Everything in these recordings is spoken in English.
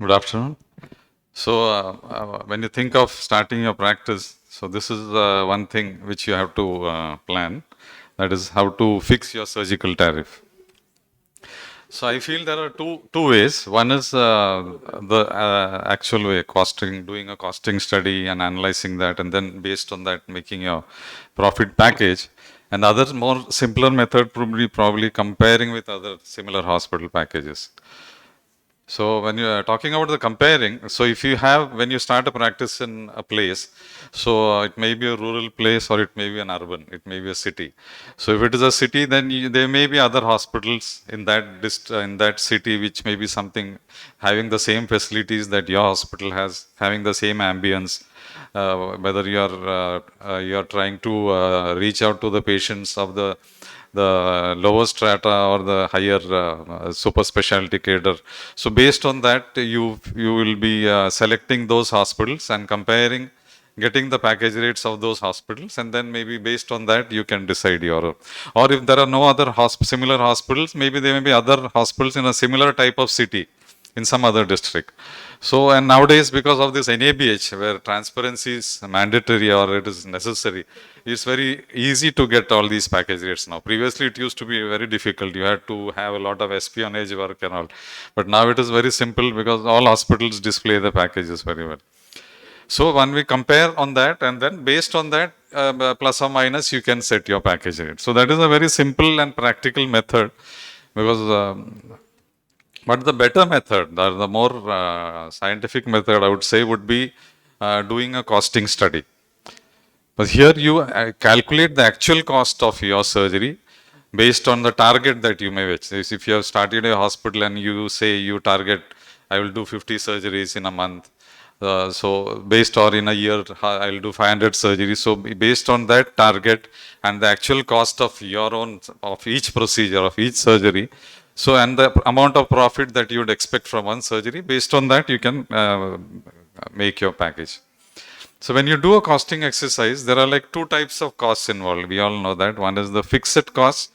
Good afternoon. When you think of starting your practice, so this is one thing which you have to plan. That is how to fix your surgical tariff. So I feel there are two ways. One is the actual way, costing, doing a costing study and analyzing that, and then based on that making your profit package. And the other more simpler method probably comparing with other similar hospital packages. So when you are talking about the comparing, so if you have, when you start a practice in a place, so it may be a rural place or it may be an urban, it may be a city. So if it is a city, then there may be other hospitals in in that city, which may be something having the same facilities that your hospital has, having the same ambience. Whether you are trying to reach out to the patients of the lower strata or the higher super specialty cadre. So based on that, you will be selecting those hospitals and comparing, getting the package rates of those hospitals, and then maybe based on that you can decide your. Or if there are no other similar hospitals, maybe there may be other hospitals in a similar type of city in some other district. So, and nowadays, because of this NABH, where transparency is mandatory or it is necessary, it's very easy to get all these package rates now. Previously, it used to be very difficult. You had to have a lot of espionage work and all. But now it is very simple because all hospitals display the packages very well. So, when we compare on that, and then based on that, plus or minus, you can set your package rate. So, that is a very simple and practical method because but the better method, the more scientific method, I would say, would be doing a costing study. But here you calculate the actual cost of your surgery based on the target that you may reach. If you have started a hospital and you say you target, I will do 50 surgeries in a month. So based or in a year, I will do 500 surgeries. So based on that target and the actual cost of your own, of each procedure, of each surgery, so and the amount of profit that you would expect from one surgery, based on that you can make your package. So when you do a costing exercise, there are like two types of costs involved. We all know that. One is the fixed cost.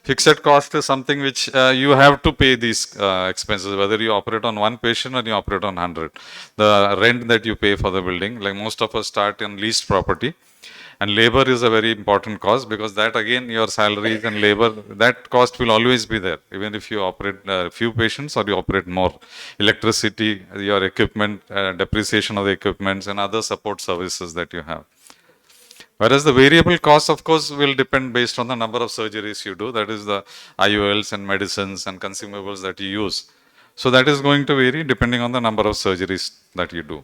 Fixed cost is something which you have to pay these expenses, whether you operate on one patient or you operate on 100. The rent that you pay for the building, like most of us start in leased property. And labor is a very important cost because that again, your salaries and labor, that cost will always be there, even if you operate few patients or you operate more. Electricity, your equipment, depreciation of the equipments and other support services that you have. Whereas the variable cost, of course, will depend based on the number of surgeries you do. That is the IOLs and medicines and consumables that you use. So that is going to vary depending on the number of surgeries that you do.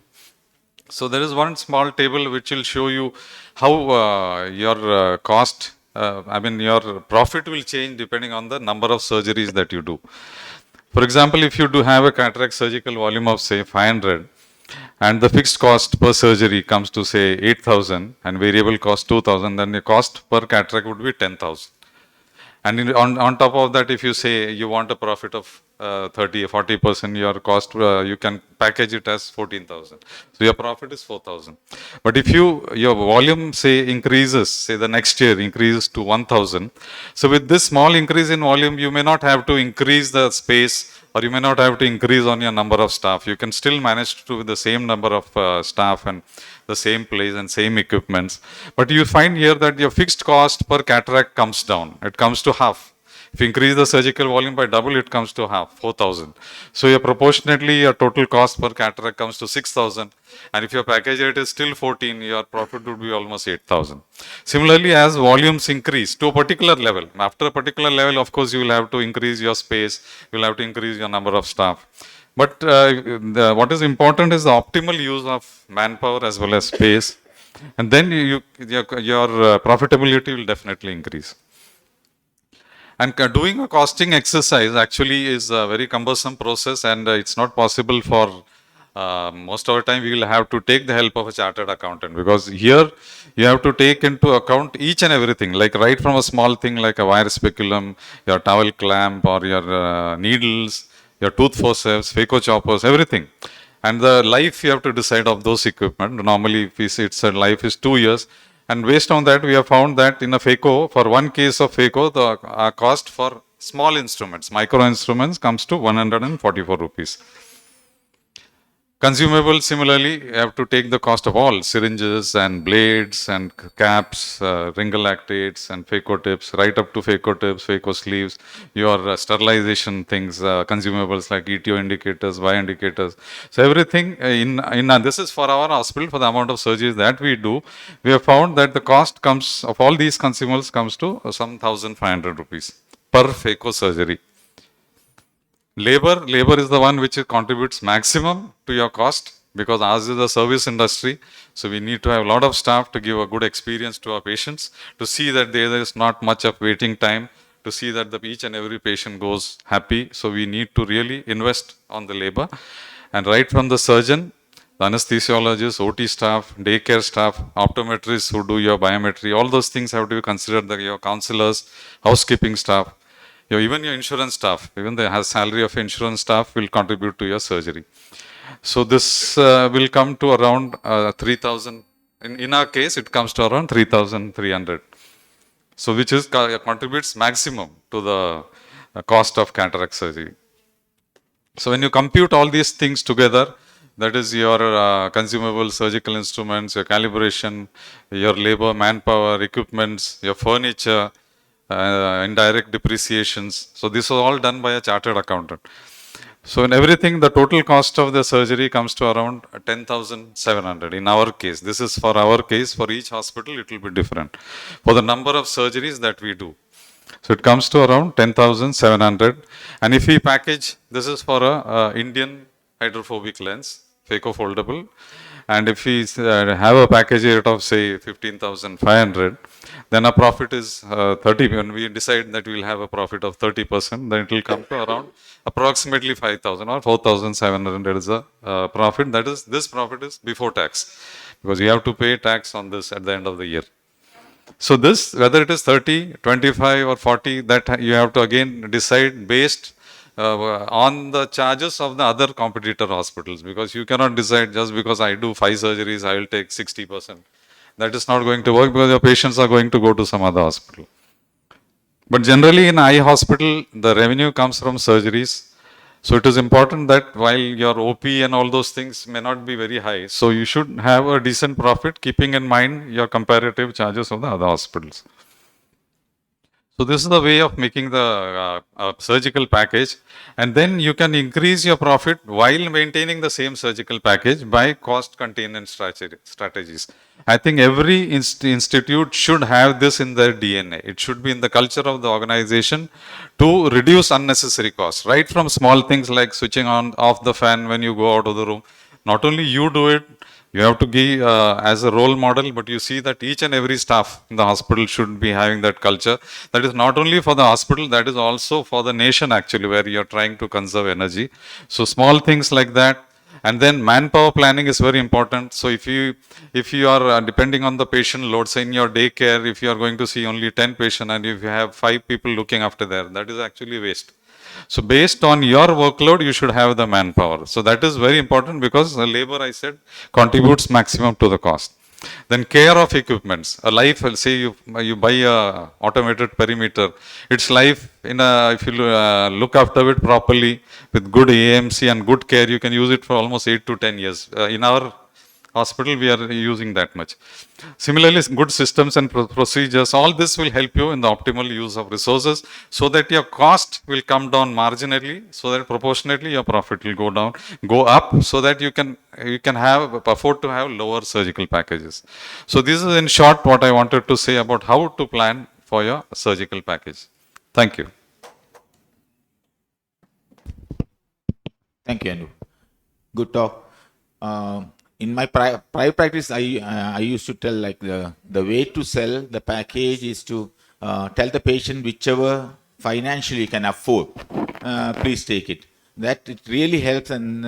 So there is one small table which will show you how your cost, your profit will change depending on the number of surgeries that you do. For example, if you do have a cataract surgical volume of say 500 and the fixed cost per surgery comes to say 8,000 and variable cost 2,000, then the cost per cataract would be 10,000. And on top of that, if you say you want a profit of 30 or 40%, your cost, you can package it as 14,000. So your profit is 4,000. But if your volume say increases, say the next year increases to 1,000. So with this small increase in volume, you may not have to increase the space or you may not have to increase on your number of staff. You can still manage to with the same number of staff and the same place and same equipments. But you find here that your fixed cost per cataract comes down. It comes to half. If you increase the surgical volume by double, it comes to half, 4,000. So your proportionately, your total cost per cataract comes to 6,000. And if your package rate is still 14, your profit would be almost 8,000. Similarly, as volumes increase to a particular level, after a particular level, of course, you will have to increase your space, you will have to increase your number of staff. But what is important is the optimal use of manpower as well as space. And then your profitability will definitely increase. And doing a costing exercise actually is a very cumbersome process and it's not possible for most of the time we will have to take the help of a chartered accountant because here you have to take into account each and everything, like right from a small thing like a wire speculum, your towel clamp or your needles, your tooth forceps, phaco choppers, everything. And the life you have to decide of those equipment. Normally, if we say it's a life is 2 years, and based on that, we have found that in a phaco, for one case of phaco, the cost for small instruments, micro instruments, comes to 144 rupees. Consumables, similarly, you have to take the cost of all syringes and blades and caps, wrinkle lactates and phaco tips, right up to phaco tips, phaco sleeves, your sterilization things, consumables like ETO indicators, Y indicators. So everything this is for our hospital, for the amount of surgeries that we do, we have found that the cost comes of all these consumables comes to some 1,500 rupees per phaco surgery. Labor is the one which contributes maximum to your cost because ours is a service industry. So we need to have a lot of staff to give a good experience to our patients, to see that there is not much of waiting time, to see that each and every patient goes happy. So we need to really invest on the labor. And right from the surgeon, the anesthesiologist, OT staff, daycare staff, optometrists who do your biometry, all those things have to be considered, your counselors, housekeeping staff. Even your insurance staff, even the salary of insurance staff will contribute to your surgery. So this will come to around 3,000. In our case, it comes to around 3,300. So which is contributes maximum to the cost of cataract surgery. So when you compute all these things together, that is your consumable surgical instruments, your calibration, your labor, manpower, equipments, your furniture, indirect depreciations. So this was all done by a chartered accountant. So in everything, the total cost of the surgery comes to around 10,700 in our case. This is for our case. For each hospital, it will be different. For the number of surgeries that we do. So it comes to around 10,700. And if we package, this is for a Indian hydrophobic lens, phaco foldable. And if we have a package rate of say 15,500, then our profit is 30. When we decide that we will have a profit of 30%, then it will come to around approximately 5,000 or 4,700 is a profit. That is, this profit is before tax because you have to pay tax on this at the end of the year. So this, whether it is 30, 25 or 40, that you have to again decide based on the charges of the other competitor hospitals, because you cannot decide just because I do 5 surgeries, I will take 60%. That is not going to work because your patients are going to go to some other hospital. But generally in eye hospital, the revenue comes from surgeries. So it is important that while your OP and all those things may not be very high, so you should have a decent profit keeping in mind your comparative charges of the other hospitals. So this is the way of making the surgical package, and then you can increase your profit while maintaining the same surgical package by cost containment strategies. I think every institute should have this in their DNA. It should be in the culture of the organization to reduce unnecessary costs, right from small things like switching on off the fan when you go out of the room. Not only you do it, you have to be as a role model, but you see that each and every staff in the hospital should be having that culture. That is not only for the hospital, that is also for the nation actually, where you are trying to conserve energy. So small things like that. And then manpower planning is very important. So if you are depending on the patient load, say in your daycare, if you are going to see only 10 patients and if you have 5 people looking after there, that is actually waste. So based on your workload, you should have the manpower. So that is very important because the labor, I said, contributes maximum to the cost. Then care of equipments. A life, say you buy a automated perimeter, its life if you look after it properly with good AMC and good care, you can use it for almost 8 to 10 years. In our hospital, we are using that much. Similarly, good systems and procedures, all this will help you in the optimal use of resources so that your cost will come down marginally, so that proportionately your profit will go up, so that you can afford to have lower surgical packages. So this is in short what I wanted to say about how to plan for your surgical package. Thank you. Thank you, Anu. Good talk. In my private practice, I used to tell like the way to sell the package is to tell the patient whichever financially you can afford, please take it. That it really helps, and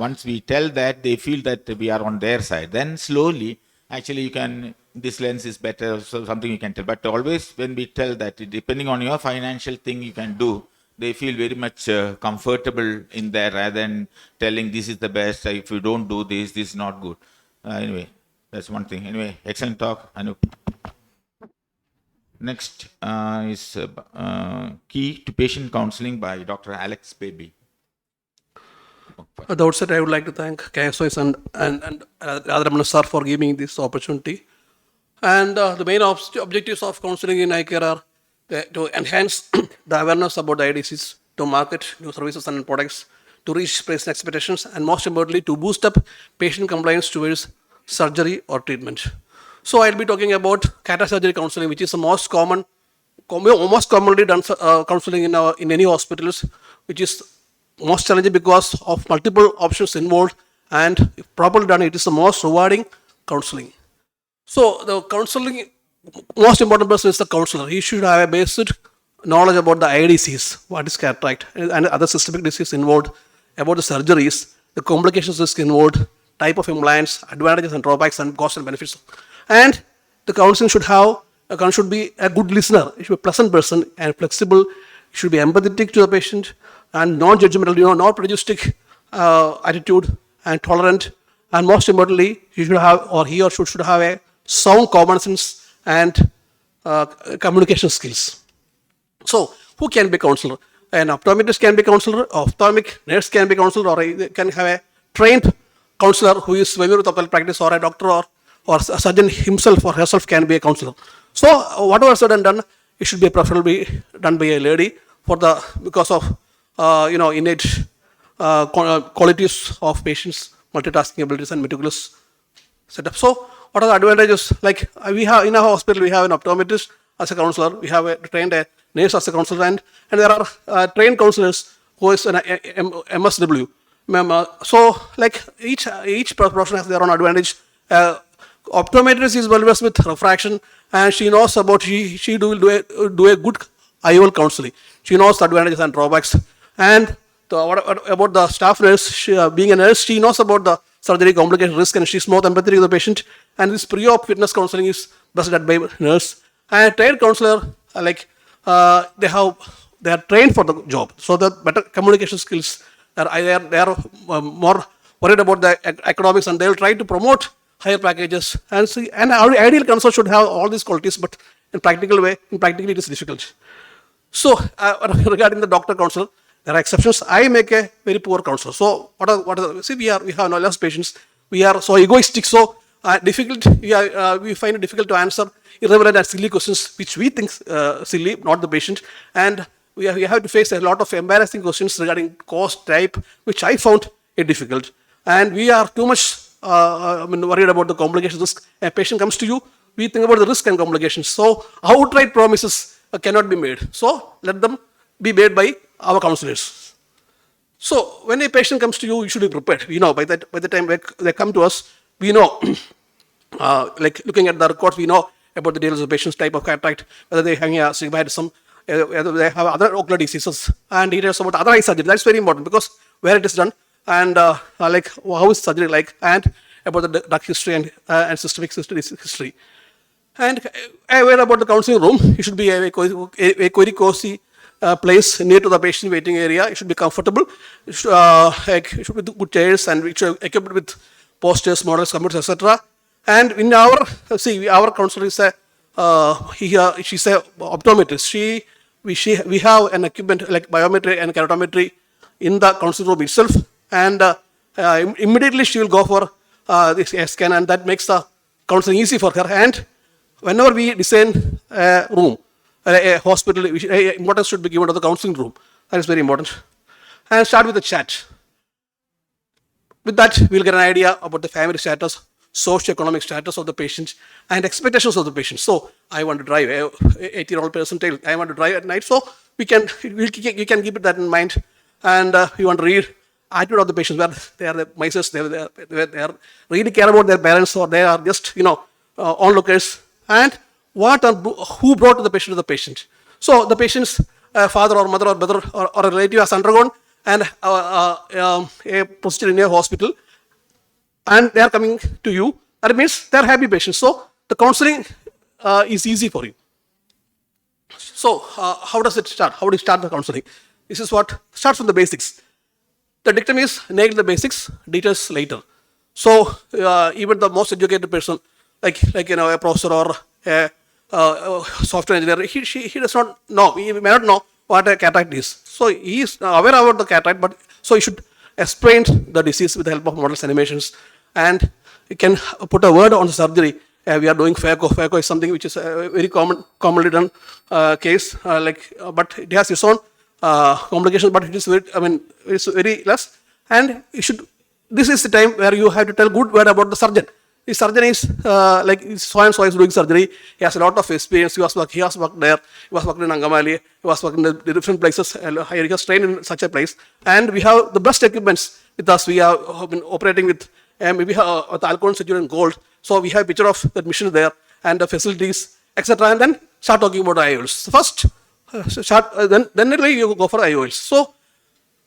once we tell that, they feel that we are on their side. Then slowly, actually, you can, this lens is better, so something you can tell. But always when we tell that, depending on your financial thing you can do, they feel very much comfortable in there rather than telling this is the best. If you don't do this, this is not good. Anyway, that's one thing. Anyway, excellent talk, Anup. Next is Key to Patient Counseling by Dr. Alex Baby. At the outset, I would like to thank KSOS and Radharamana sir for giving me this opportunity. And the main objectives of counseling in eye care are to enhance the awareness about the eye disease, to market new services and products, to reach patient expectations, and most importantly, to boost up patient compliance towards surgery or treatment. So I'll be talking about cataract surgery counseling, which is the most commonly done counseling in any hospitals, which is most challenging because of multiple options involved, and if properly done, it is the most rewarding counseling. So the counseling, most important person is the counselor. He should have a basic knowledge about the eye disease, what is cataract, and other systemic disease involved, about the surgeries, the complications risk involved, type of implants, advantages and drawbacks, and costs and benefits. And the counseling should be a good listener. It should be a pleasant person and flexible. It should be empathetic to the patient and non-judgmental, not prejudiced attitude, and tolerant. And most importantly, he should have, or he or she should have a sound common sense and communication skills. So, who can be counselor? An optometrist can be counselor, ophthalmic nurse can be counselor, or can have a trained counselor who is familiar with optical practice, or a doctor or a surgeon himself or herself can be a counselor. So, whatever said and done, it should be preferably done by a lady because of innate qualities of patients, multitasking abilities, and meticulous setup. So, what are the advantages? Like we have in our hospital, we have an optometrist as a counselor, we have a trained nurse as a counselor, and there are trained counselors who is an MSW. So, like each profession has their own advantage. Optometrist is well versed with refraction, and she knows about she do a good IOL counseling. She knows the advantages and drawbacks. And about the staff nurse, being a nurse, she knows about the surgery complication risk, and she's more empathetic with the patient. And this pre-op fitness counseling is best done by nurse. And trained counselor, they are trained for the job, so the better communication skills. They are more worried about the economics, and they will try to promote higher packages. And our ideal counselor should have all these qualities, but in practically it is difficult. So regarding the doctor counselor, there are exceptions. I make a very poor counselor. So we have no less patients. We are so egoistic, so difficult. We find it difficult to answer irrelevant and silly questions, which we think silly, not the patient. And we have to face a lot of embarrassing questions regarding cost type, which I found it difficult. And we are too much worried about the complications risk. A patient comes to you, we think about the risk and complications. So outright promises cannot be made. So let them be made by our counselors. So when a patient comes to you, you should be prepared. We know by the time they come to us, we know, like looking at the records, we know about the details of the patient's type of cataract, whether they have astigmatism, whether they have other ocular diseases, and details about other eye surgery. That's very important because where it is done, and like how is surgery like, and about the drug history and systemic history. And aware about the counseling room, it should be a very cozy place near to the patient waiting area. It should be comfortable. It should be good chairs, and it should be equipped with posters, models, computers, etc. And in our counselor is she's a optometrist. We have an equipment like biometry and keratometry in the counseling room itself, and immediately she will go for this scan, and that makes the counseling easy for her. And whenever we design a room, a hospital, importance should be given to the counseling room. That is very important. And start with a chat. With that, we'll get an idea about the family status, socio-economic status of the patient, and expectations of the patient. So, I want to drive, a 80-year-old person tell, I want to drive at night. So, you can keep that in mind. And you want to read attitude of the patients, where they are the misers, they are really care about their parents, or they are just, onlookers. And who brought the patient to the patient. So, the patient's father or mother or brother or a relative has undergone a procedure in a hospital, and they are coming to you. That means they are happy patients. So the counseling is easy for you. So how does it start? How do you start the counseling? This is what starts from the basics. The dictum is nail the basics, details later. So even the most educated person, like a professor or a software engineer, he does not know. He may not know what a cataract is. So he is aware about the cataract, but so he should explained the disease with the help of models animations, and you can put a word on the surgery. We are doing phaco. Phaco is something which is a very commonly done case, but it has its own complications, but it is very, it's very less. And you should, this is the time where you have to tell good word about the surgeon. The surgeon is so and so is doing surgery. He has a lot of experience. He has worked there. He was working in Angamali. He was working in the different places. He was trained in such a place. And we have the best equipments with us. We have been operating with maybe the Alcon Surgery in gold. So we have a picture of that mission there and the facilities, etc. And then start talking about IOLs. First, then you go for IOLs. So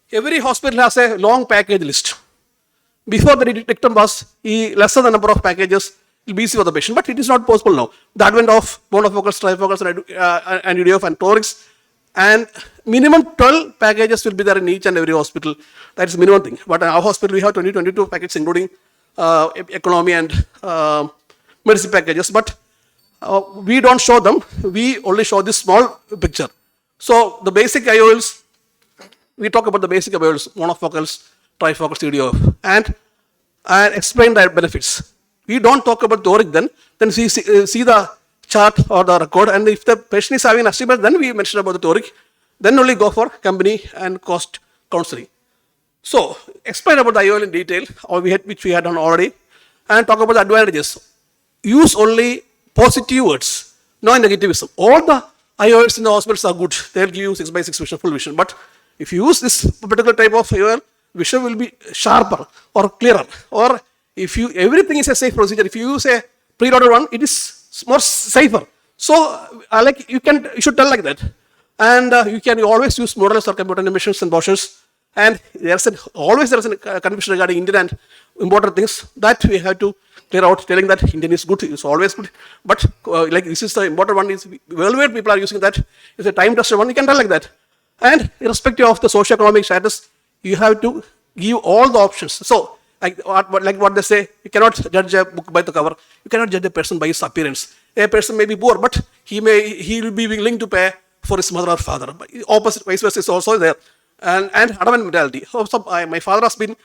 every hospital has a long package list. Before the dictum was lesser the number of packages will be easy for the patient, but it is not possible now. The advent of monofocals, trifocals, and UDF and torics, and minimum 12 packages will be there in each and every hospital. That is minimum thing. But in our hospital we have 22 packages, including economy and medicine packages. But we don't show them. We only show this small picture. So the basic IOLs, we talk about the basic IOLs, monofocals, trifocals, UDF, and explain the benefits. We don't talk about toric then we see the chart or the record, and if the patient is having astigmatism, then we mention about the toric, then only go for company and cost counseling. So, explain about the IOL in detail, which we had done already, and talk about the advantages. Use only positive words, no negativism. All the IOLs in the hospitals are good. They'll give you 6x6 vision, full vision. But if you use this particular type of IOL, vision will be sharper or clearer. Or if you, everything is a safe procedure. If you use a preloaded one, it is more safer. So, you should tell like that. And you always use models or computer animations and brochures. And always there is a confusion regarding Indian and important things that we have to clear out, telling that Indian is good, it's always good. But this is the important one, is worldwide people are using that. It's a time tested one, you can tell like that. And irrespective of the socioeconomic status, you have to give all the options. So, like what they say, you cannot judge a book by the cover. You cannot judge a person by his appearance. A person may be poor, but he will be willing to pay for his mother or father. But opposite, vice versa is also there. And adamant mentality. So my father has been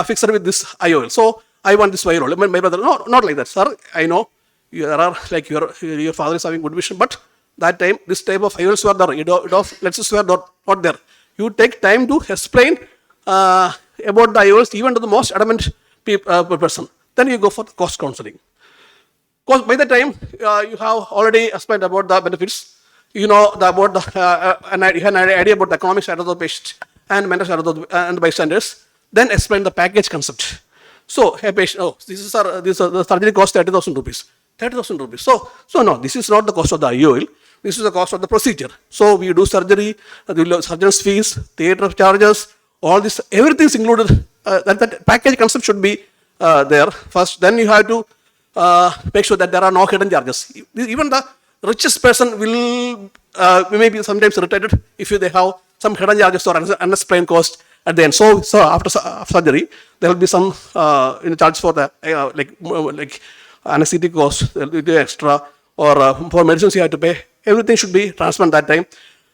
fixed with this IOL, so I want this IOL. My brother, no, not like that, sir. I know you are like your father is having good vision, but that time this type of IOLs were there. Let's just were not there. You take time to explain about the IOLs even to the most adamant person. Then you go for the cost counseling. Because by the time you have already explained about the benefits, you know about the you have an idea about the economic side of the patient and mental side of the bystanders. Then explain the package concept. So a patient, this the surgery cost 30,000 rupees. 30,000 rupees. So no, this is not the cost of the IOL. This is the cost of the procedure. So we do surgery, the surgeon's fees, theatre charges, all this, everything is included. That package concept should be there first. Then you have to make sure that there are no hidden charges. Even the richest person will maybe sometimes irritated if they have some hidden charges or unexplained cost at the end. So after surgery, there will be some charge for the like anesthetic cost, there will be extra, or for medicines you have to pay. Everything should be transparent that time.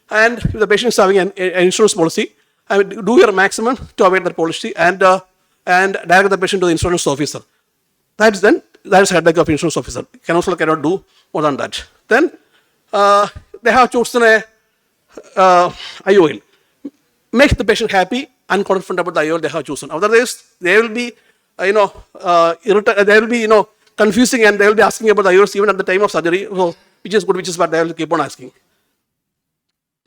And if the patient is having an insurance policy, do your maximum to avoid that policy and direct the patient to the insurance officer. That is headache of insurance officer. Counsellor cannot do more than that. Then they have chosen a IOL. Make the patient happy and confident about the IOL they have chosen. Otherwise, they will be irritated. They will be confusing, and they will be asking about the IOLs even at the time of surgery. So which is good, which is bad. They will keep on asking.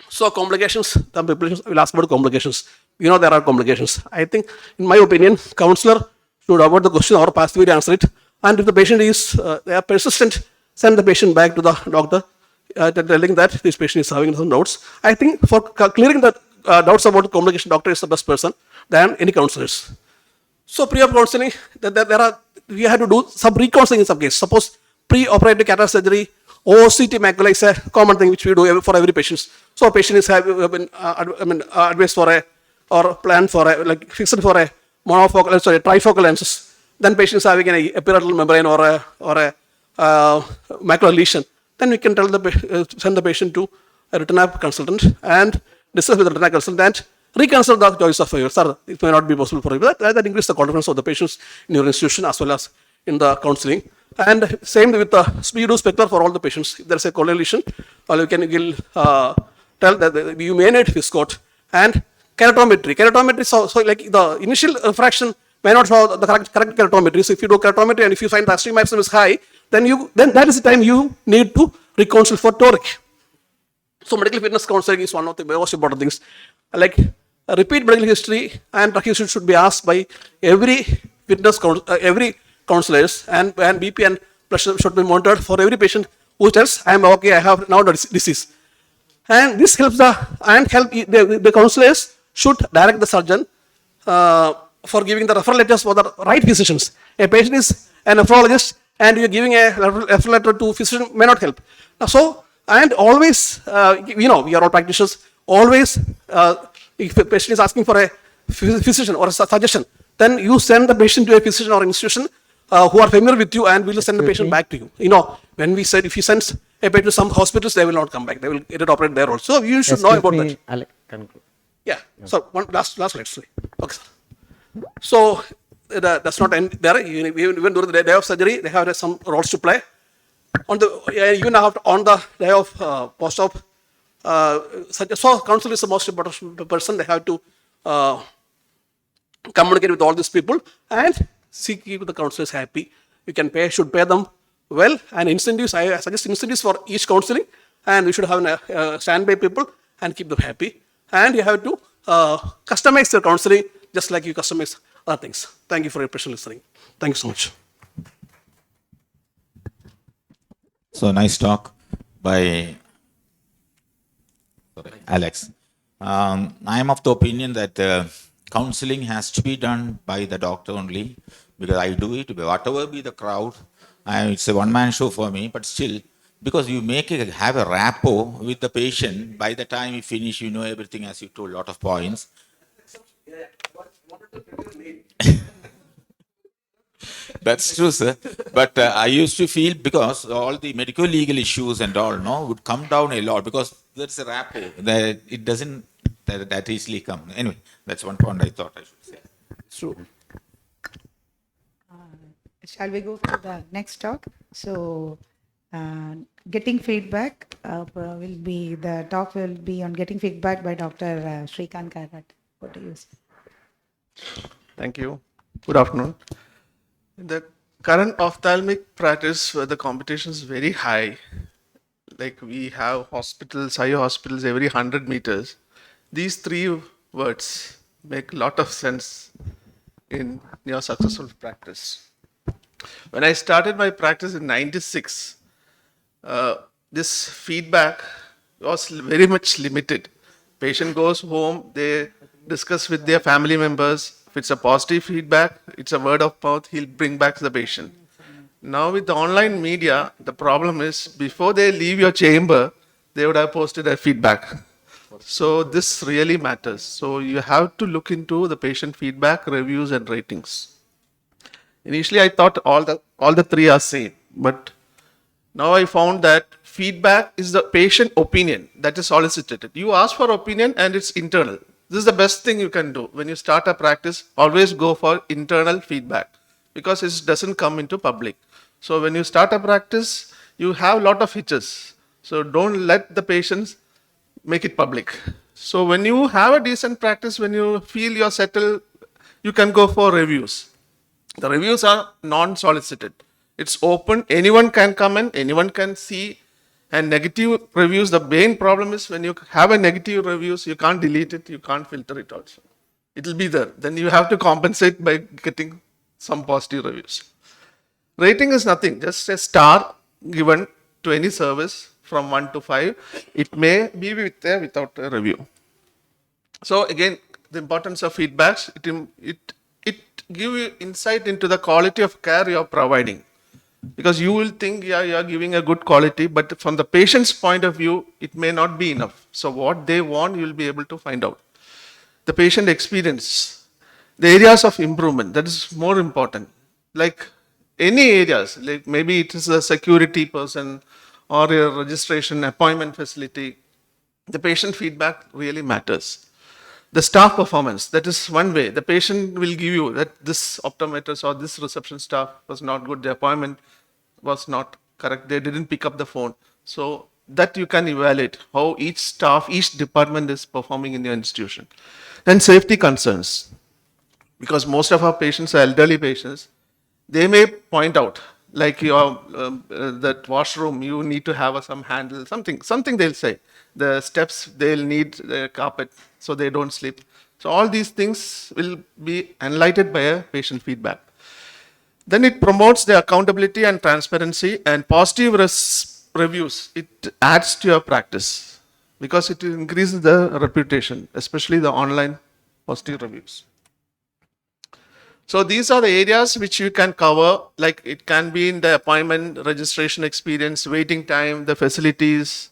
So complications. Some people will ask about complications. There are complications. I think, in my opinion, counselor should avoid the question or passively answer it. And if the patient is they are persistent, send the patient back to the doctor, telling that this patient is having some doubts. I think for clearing the doubts about the complication, doctor is the best person than any counselors. So pre-op counseling, we have to do some pre-counseling in some case. Suppose pre-operative cataract surgery, OCT macula is a common thing which we do for every patient. So a patient is advised for or planned for fixed for a monofocal, trifocal lenses. Then patient is having an epiretinal membrane or a macular lesion. Then we can send the patient to a retina consultant and discuss with the retina consultant reconsider the choice of yours. Sir, it may not be possible for you. That increases the confidence of the patients in your institution as well as in the counseling. And same with the speed of spectra for all the patients. If there's a correlation, or you can tell that you may need viscot and keratometry. Keratometry, so like the initial refraction may not show the correct keratometry. So if you do keratometry and if you find the astigmatism maximum is high, then that is the time you need to reconcile for toric. So medical fitness counseling is one of the most important things. Like repeat medical history and history should be asked by every every counselors, and BP and blood sugar should be monitored for every patient who tells, I am okay, I have now the disease. And this helps the counselors should direct the surgeon for giving the referral letters for the right physicians. A patient is a nephrologist and you're giving a referral letter to physician may not help. So, and always, we are all practitioners, always, if a patient is asking for a physician or a suggestion, then you send the patient to a physician or institution who are familiar with you, and we will send the patient back to you. When we said if you send a patient to some hospitals, they will not come back. They will get it operated there also. You should know about that. Conclude. Yeah. So one last slide, sorry. Okay, sir. So that's not end there. Even during the day of surgery, they have some roles to play. On the day of post-op, so counsel is the most important person. They have to communicate with all these people and keep the counselors happy. You should pay them well, and incentives. I suggest incentives for each counseling, and we should have standby people and keep them happy. And you have to customize your counseling just like you customize other things. Thank you for your patient listening. Thank you so much. So nice talk by Alex. I am of the opinion that counseling has to be done by the doctor only, because I do it, whatever be the crowd. It's a one-man show for me, but still, because you have a rapport with the patient. By the time you finish, you know everything, as you told, a lot of points. That's true, sir. But I used to feel, because all the medical legal issues and all, would come down a lot, because there's a rapport that it doesn't that easily come. Anyway, that's one point I thought I should say. True. Shall we go for the next talk? So, getting feedback the talk will be on getting feedback by Dr. Shrikant Karat. What do you say? Thank you. Good afternoon. In the current ophthalmic practice, where the competition is very high, like we have hospitals, high hospitals every 100 meters, these three words make a lot of sense in your successful practice. When I started my practice in 96, this feedback was very much limited. Patient goes home, they discuss with their family members. If it's a positive feedback, it's a word of mouth, he'll bring back the patient. Now with the online media, the problem is before they leave your chamber, they would have posted a feedback. So this really matters. So you have to look into the patient feedback, reviews and ratings. Initially, I thought all the three are same, but now I found that feedback is the patient opinion that is solicited. You ask for opinion and it's internal. This is the best thing you can do. When you start a practice, always go for internal feedback, because it doesn't come into public. So when you start a practice, you have a lot of hitches. So don't let the patients make it public. So when you have a decent practice, when you feel you're settled, you can go for reviews. The reviews are non-solicited. It's open. Anyone can come in, anyone can see. And negative reviews, the main problem is when you have a negative reviews, you can't delete it, you can't filter it also. It will be there. Then you have to compensate by getting some positive reviews. Rating is nothing, just a star given to any service from 1 to 5. It may be there without a review. So again, the importance of feedbacks, it give you insight into the quality of care you are providing. Because you will think, yeah, you are giving a good quality, but from the patient's point of view, it may not be enough. So what they want, you will be able to find out. The patient experience, the areas of improvement, that is more important. Like any areas, like maybe it is a security person or a registration appointment facility, the patient feedback really matters. The staff performance, that is one way. The patient will give you that this optometrist or this reception staff was not good, the appointment was not correct, they didn't pick up the phone. So that you can evaluate how each staff, each department is performing in your institution. Then safety concerns, because most of our patients are elderly patients, they may point out, like your that washroom, you need to have some handle, something they'll say. The steps, they'll need the carpet so they don't slip. So all these things will be enlightened by a patient feedback. Then it promotes the accountability and transparency and positive reviews. It adds to your practice because it increases the reputation, especially the online positive reviews. So these are the areas which you can cover, like it can be in the appointment, registration experience, waiting time, the facilities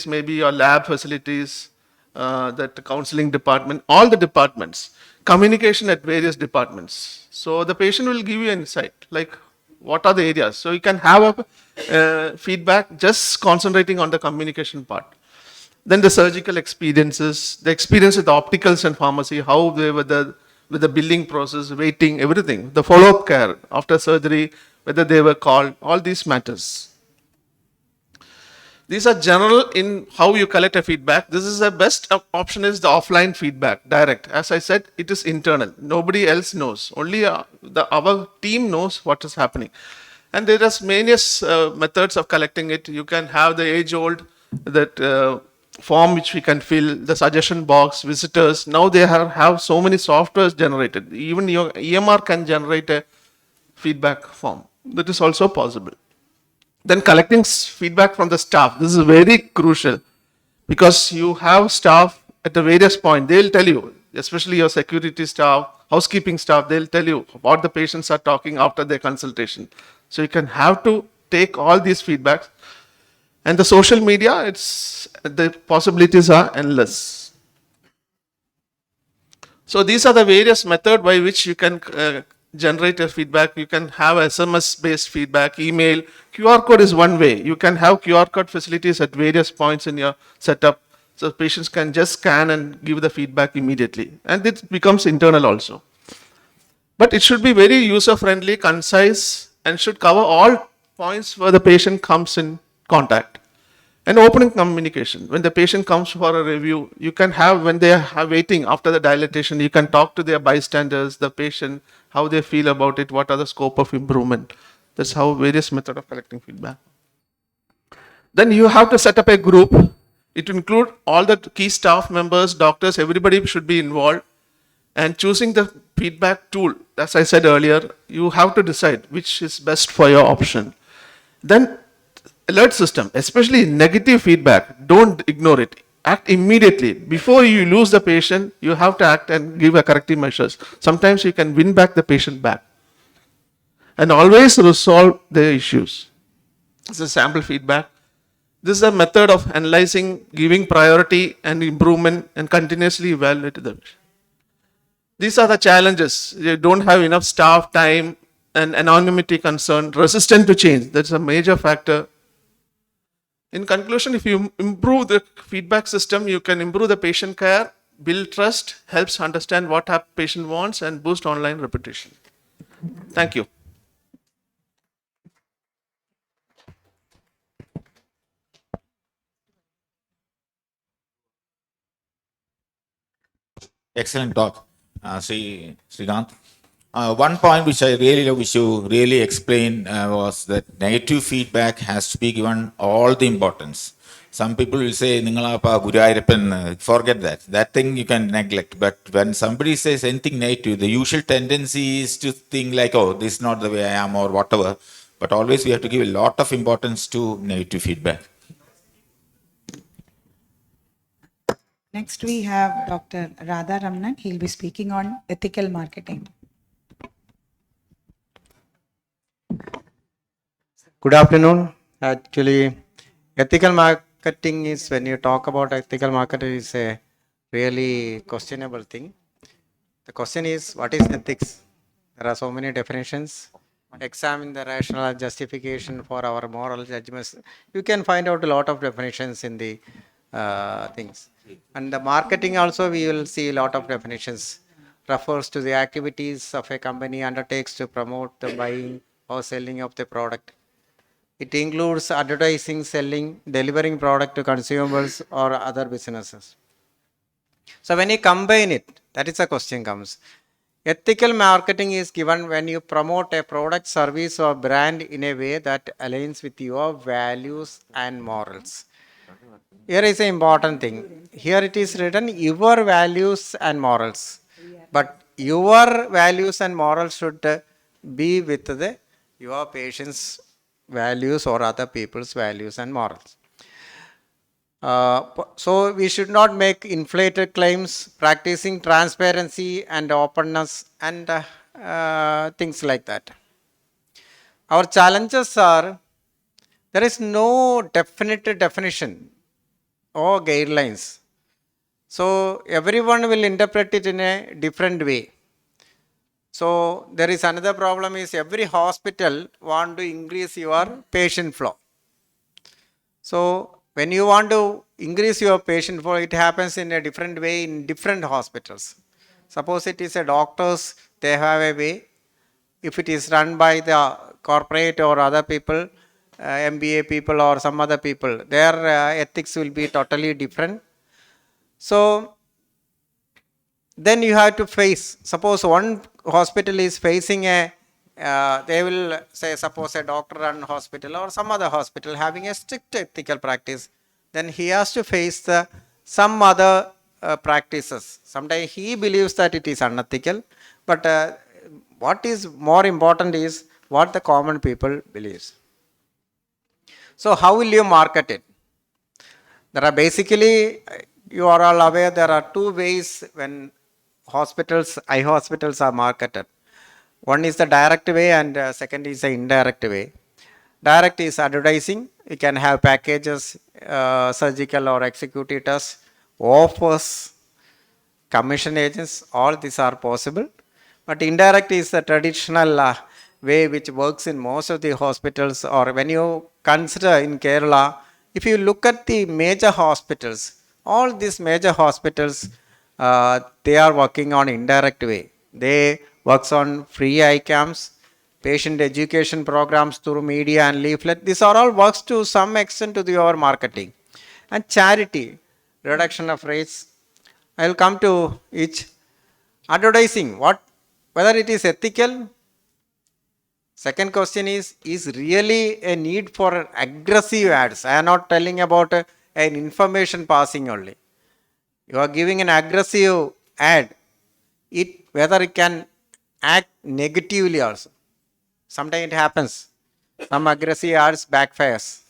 maybe your lab facilities, that counseling department, all the departments, communication at various departments. So the patient will give you insight, like what are the areas. So you can have a feedback just concentrating on the communication part. Then the surgical experiences, the experience with the opticals and pharmacy, how they were with the billing process, waiting, everything. The follow-up care after surgery, whether they were called, all these matters. These are general in how you collect a feedback. This is the best option is the offline feedback, direct. As I said, it is internal. Nobody else knows. Only our team knows what is happening. And there are various methods of collecting it. You can have the age-old, that form which we can fill, the suggestion box, visitors. Now they have so many softwares generated. Even your EMR can generate a feedback form. That is also possible. Then collecting feedback from the staff. This is very crucial because you have staff at the various points. They'll tell you, especially your security staff, housekeeping staff, they'll tell you what the patients are talking after their consultation. So you can have to take all these feedbacks. And the social media, the possibilities are endless. So these are the various methods by which you can generate a feedback. You can have SMS-based feedback, email. QR code is one way. You can have QR code facilities at various points in your setup. So patients can just scan and give the feedback immediately. And it becomes internal also. But it should be very user-friendly, concise, and should cover all points where the patient comes in contact. And open communication. When the patient comes for a review, you can have, when they are waiting after the dilatation, you can talk to their bystanders, the patient, how they feel about it, what are the scope of improvement. That's how various method of collecting feedback. Then you have to set up a group. It will include all the key staff members, doctors, everybody should be involved. And choosing the feedback tool, as I said earlier, you have to decide which is best for your option. Then alert system, especially negative feedback, don't ignore it. Act immediately. Before you lose the patient, you have to act and give a corrective measures. Sometimes you can win back the patient back. And always resolve the issues. This is sample feedback. This is a method of analyzing, giving priority and improvement and continuously evaluate the patient. These are the challenges. You don't have enough staff, time, and anonymity concern, resistant to change. That's a major factor. In conclusion, if you improve the feedback system, you can improve the patient care, build trust, helps understand what a patient wants, and boost online reputation. Thank you. Excellent talk, Srikanth. One point which I really love, which you really explained, was that negative feedback has to be given all the importance. Some people will say, "Ningalappa Gurayappan," forget that. That thing you can neglect. But when somebody says anything negative, the usual tendency is to think like, "Oh, this is not the way I am," or whatever. But always we have to give a lot of importance to negative feedback. Next, we have Dr. Radha Ramnan. He'll be speaking on ethical marketing. Good afternoon. Actually, ethical marketing is, when you talk about ethical marketing, is a really questionable thing. The question is, what is ethics? There are so many definitions. Examine the rational justification for our moral judgments. You can find out a lot of definitions in the things. And the marketing also, we will see a lot of definitions. Refers to the activities of a company undertakes to promote the buying or selling of the product. It includes advertising, selling, delivering product to consumers or other businesses. So when you combine it, that is a question comes. Ethical marketing is given when you promote a product, service or brand in a way that aligns with your values and morals. Here is an important thing. Here it is written your values and morals. But your values and morals should be with your patient's values or other people's values and morals. So we should not make inflated claims, practicing transparency and openness and things like that. Our challenges are there is no definite definition or guidelines. So everyone will interpret it in a different way. So there is another problem is every hospital want to increase your patient flow. So when you want to increase your patient flow, it happens in a different way in different hospitals. Suppose it is a doctors, they have a way. If it is run by the corporate or other people, MBA people or some other people, their ethics will be totally different. So then you have to face, suppose one hospital is facing they will say, suppose a doctor run hospital or some other hospital having a strict ethical practice, then he has to face some other practices. Sometimes he believes that it is unethical, but what is more important is what the common people believes. So how will you market it? There are basically, you are all aware, there are two ways when hospitals, eye hospitals are marketed. One is the direct way and second is the indirect way. Direct is advertising. You can have packages, surgical or executive tests, offers, commission agents, all these are possible. But indirect is the traditional way which works in most of the hospitals, or when you consider in Kerala, if you look at the major hospitals, all these major hospitals, they are working on indirect way. They works on free eye camps, patient education programs through media and leaflet. These are all works to some extent to your marketing. And charity, reduction of rates. I will come to each. Advertising, whether it is ethical. Second question is really a need for aggressive ads? I am not telling about an information passing only. You are giving an aggressive ad, whether it can act negatively also. Sometimes it happens. Some aggressive ads backfires.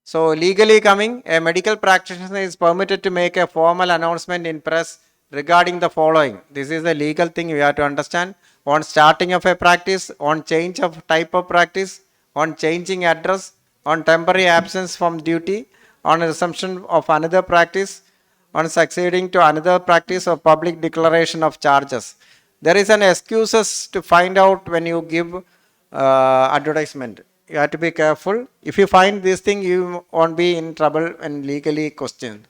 So legally coming, a medical practitioner is permitted to make a formal announcement in press regarding the following. This is a legal thing you have to understand. On starting of a practice, on change of type of practice, on changing address, on temporary absence from duty, on resumption of another practice, on succeeding to another practice or public declaration of charges. There is an excuses to find out when you give advertisement. You have to be careful. If you find this thing, you won't be in trouble and legally questioned.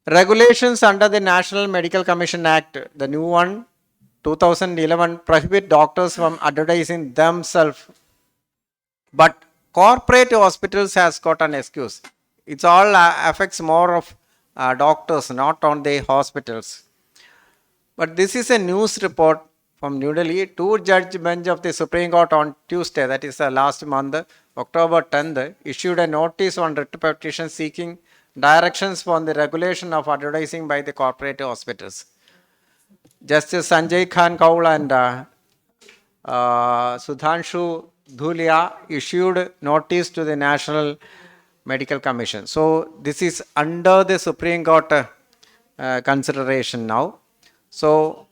Regulations under the National Medical Commission Act, the new one, 2011, prohibit doctors from advertising themselves. But corporate hospitals has got an excuse. It's all affects more of doctors, not on the hospitals. But this is a news report from New Delhi. Two-judge bench of the Supreme Court on Tuesday, that is last month, October 10th, issued a notice on writ petition seeking directions for the regulation of advertising by the corporate hospitals. Justice Sanjay Khan Kaul and Sudhanshu Dhulia issued notice to the National Medical Commission. So this is under the Supreme Court consideration now. So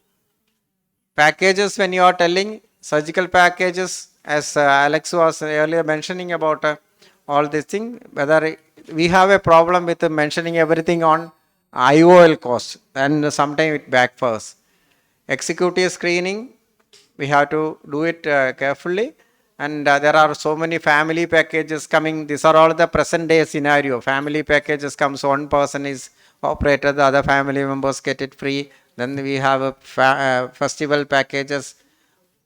packages, when you are telling surgical packages, as Alex was earlier mentioning about all this thing, whether we have a problem with mentioning everything on IOL cost, and sometimes it backfires. Executive screening, we have to do it carefully. And there are so many family packages coming. These are all the present day scenario. Family packages comes, one person is operated, the other family members get it free. Then we have a festival packages.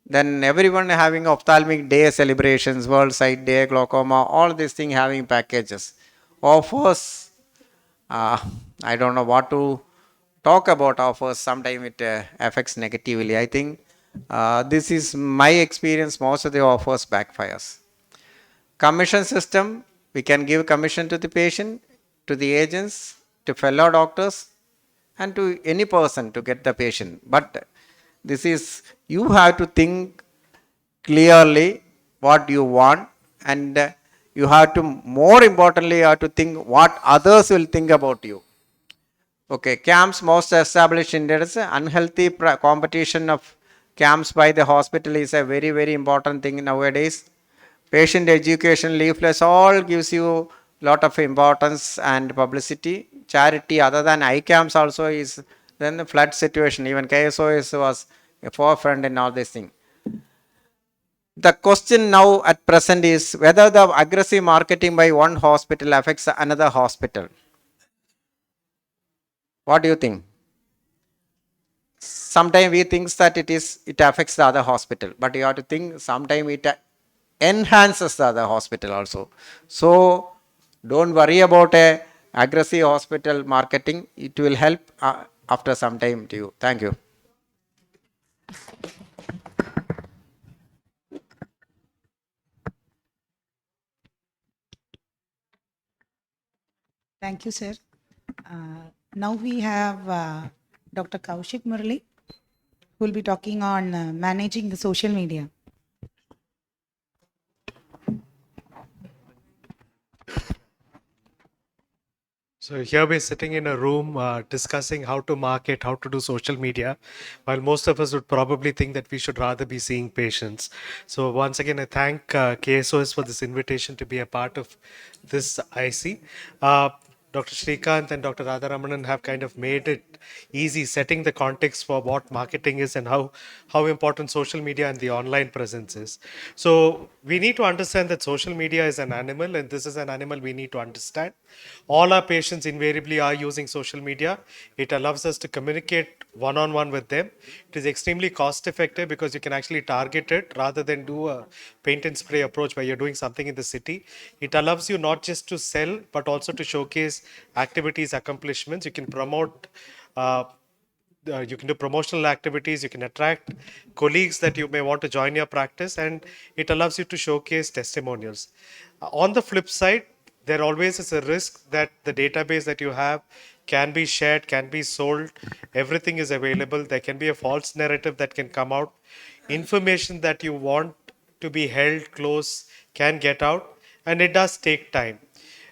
Then everyone having ophthalmic day celebrations, World Sight Day, glaucoma, all these things having packages. Offers, I don't know what to talk about offers. Sometimes it affects negatively. I think this is my experience. Most of the offers backfires. Commission system, we can give commission to the patient, to the agents, to fellow doctors, and to any person to get the patient. But this is, you have to think clearly what you want, and you have to, more importantly, you have to think what others will think about you. Okay, camps most established in there is unhealthy competition of camps by the hospital is a very, very important thing nowadays. Patient education leaflets all gives you lot of importance and publicity. Charity other than eye camps also is, then the flood situation, even KSOS was a forefront in all this thing. The question now at present is whether the aggressive marketing by one hospital affects another hospital. What do you think? Sometimes we think that it affects the other hospital, but you have to think sometimes it enhances the other hospital also. So don't worry about a aggressive hospital marketing. It will help after some time to you. Thank you. Thank you, sir. Now we have Dr. Kaushik Murali, who will be talking on managing the social media. So here we're sitting in a room discussing how to market, how to do social media, while most of us would probably think that we should rather be seeing patients. So once again, I thank KSOS for this invitation to be a part of this IC. Dr. Srikanth and Dr. Radharamanan have kind of made it easy, setting the context for what marketing is and how important social media and the online presence is. So we need to understand that social media is an animal, and this is an animal we need to understand. All our patients invariably are using social media. It allows us to communicate one-on-one with them. It is extremely cost effective because you can actually target it rather than do a paint and spray approach where you're doing something in the city. It allows you not just to sell, but also to showcase activities, accomplishments. You can promote you can do promotional activities, you can attract colleagues that you may want to join your practice, and it allows you to showcase testimonials. On the flip side, there always is a risk that the database that you have can be shared, can be sold, everything is available. There can be a false narrative that can come out. Information that you want to be held close can get out, and it does take time.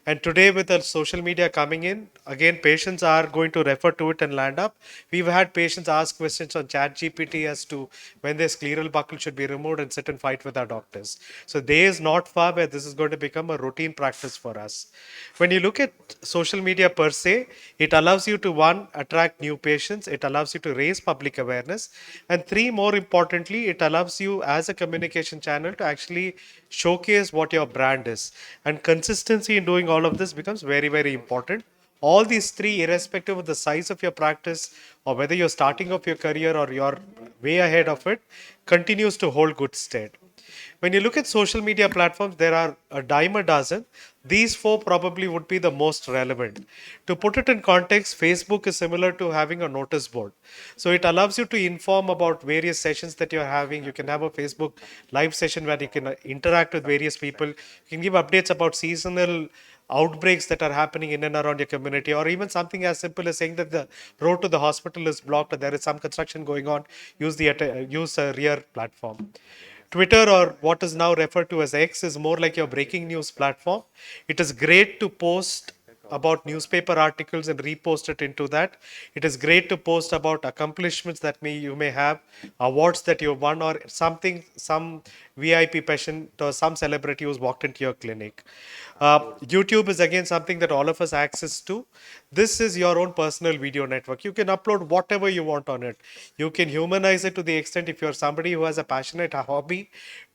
And today, with the social media coming in, again, patients are going to refer to it and land up. We've had patients ask questions on ChatGPT as to when their scleral buckle should be removed and sit and fight with our doctors. So, there is not far where this is going to become a routine practice for us. When you look at social media per se, it allows you to, one, attract new patients, it allows you to raise public awareness, and three, more importantly, it allows you as a communication channel to actually showcase what your brand is. And consistency in doing all of this becomes very, very important. All these three, irrespective of the size of your practice or whether you're starting off your career or you're way ahead of it, continues to hold good stead. When you look at social media platforms, there are a dime a dozen. These four probably would be the most relevant. To put it in context, Facebook is similar to having a notice board. So it allows you to inform about various sessions that you're having. You can have a Facebook live session where you can interact with various people. You can give updates about seasonal outbreaks that are happening in and around your community, or even something as simple as saying that the road to the hospital is blocked or there is some construction going on. Use a rear platform. Twitter, or what is now referred to as X, is more like your breaking news platform. It is great to post about newspaper articles and repost it into that. It is great to post about accomplishments that you may have, awards that you won, or something, some VIP patient or some celebrity who's walked into your clinic. YouTube is again something that all of us access to. This is your own personal video network. You can upload whatever you want on it. You can humanize it to the extent, if you're somebody who has a passionate hobby,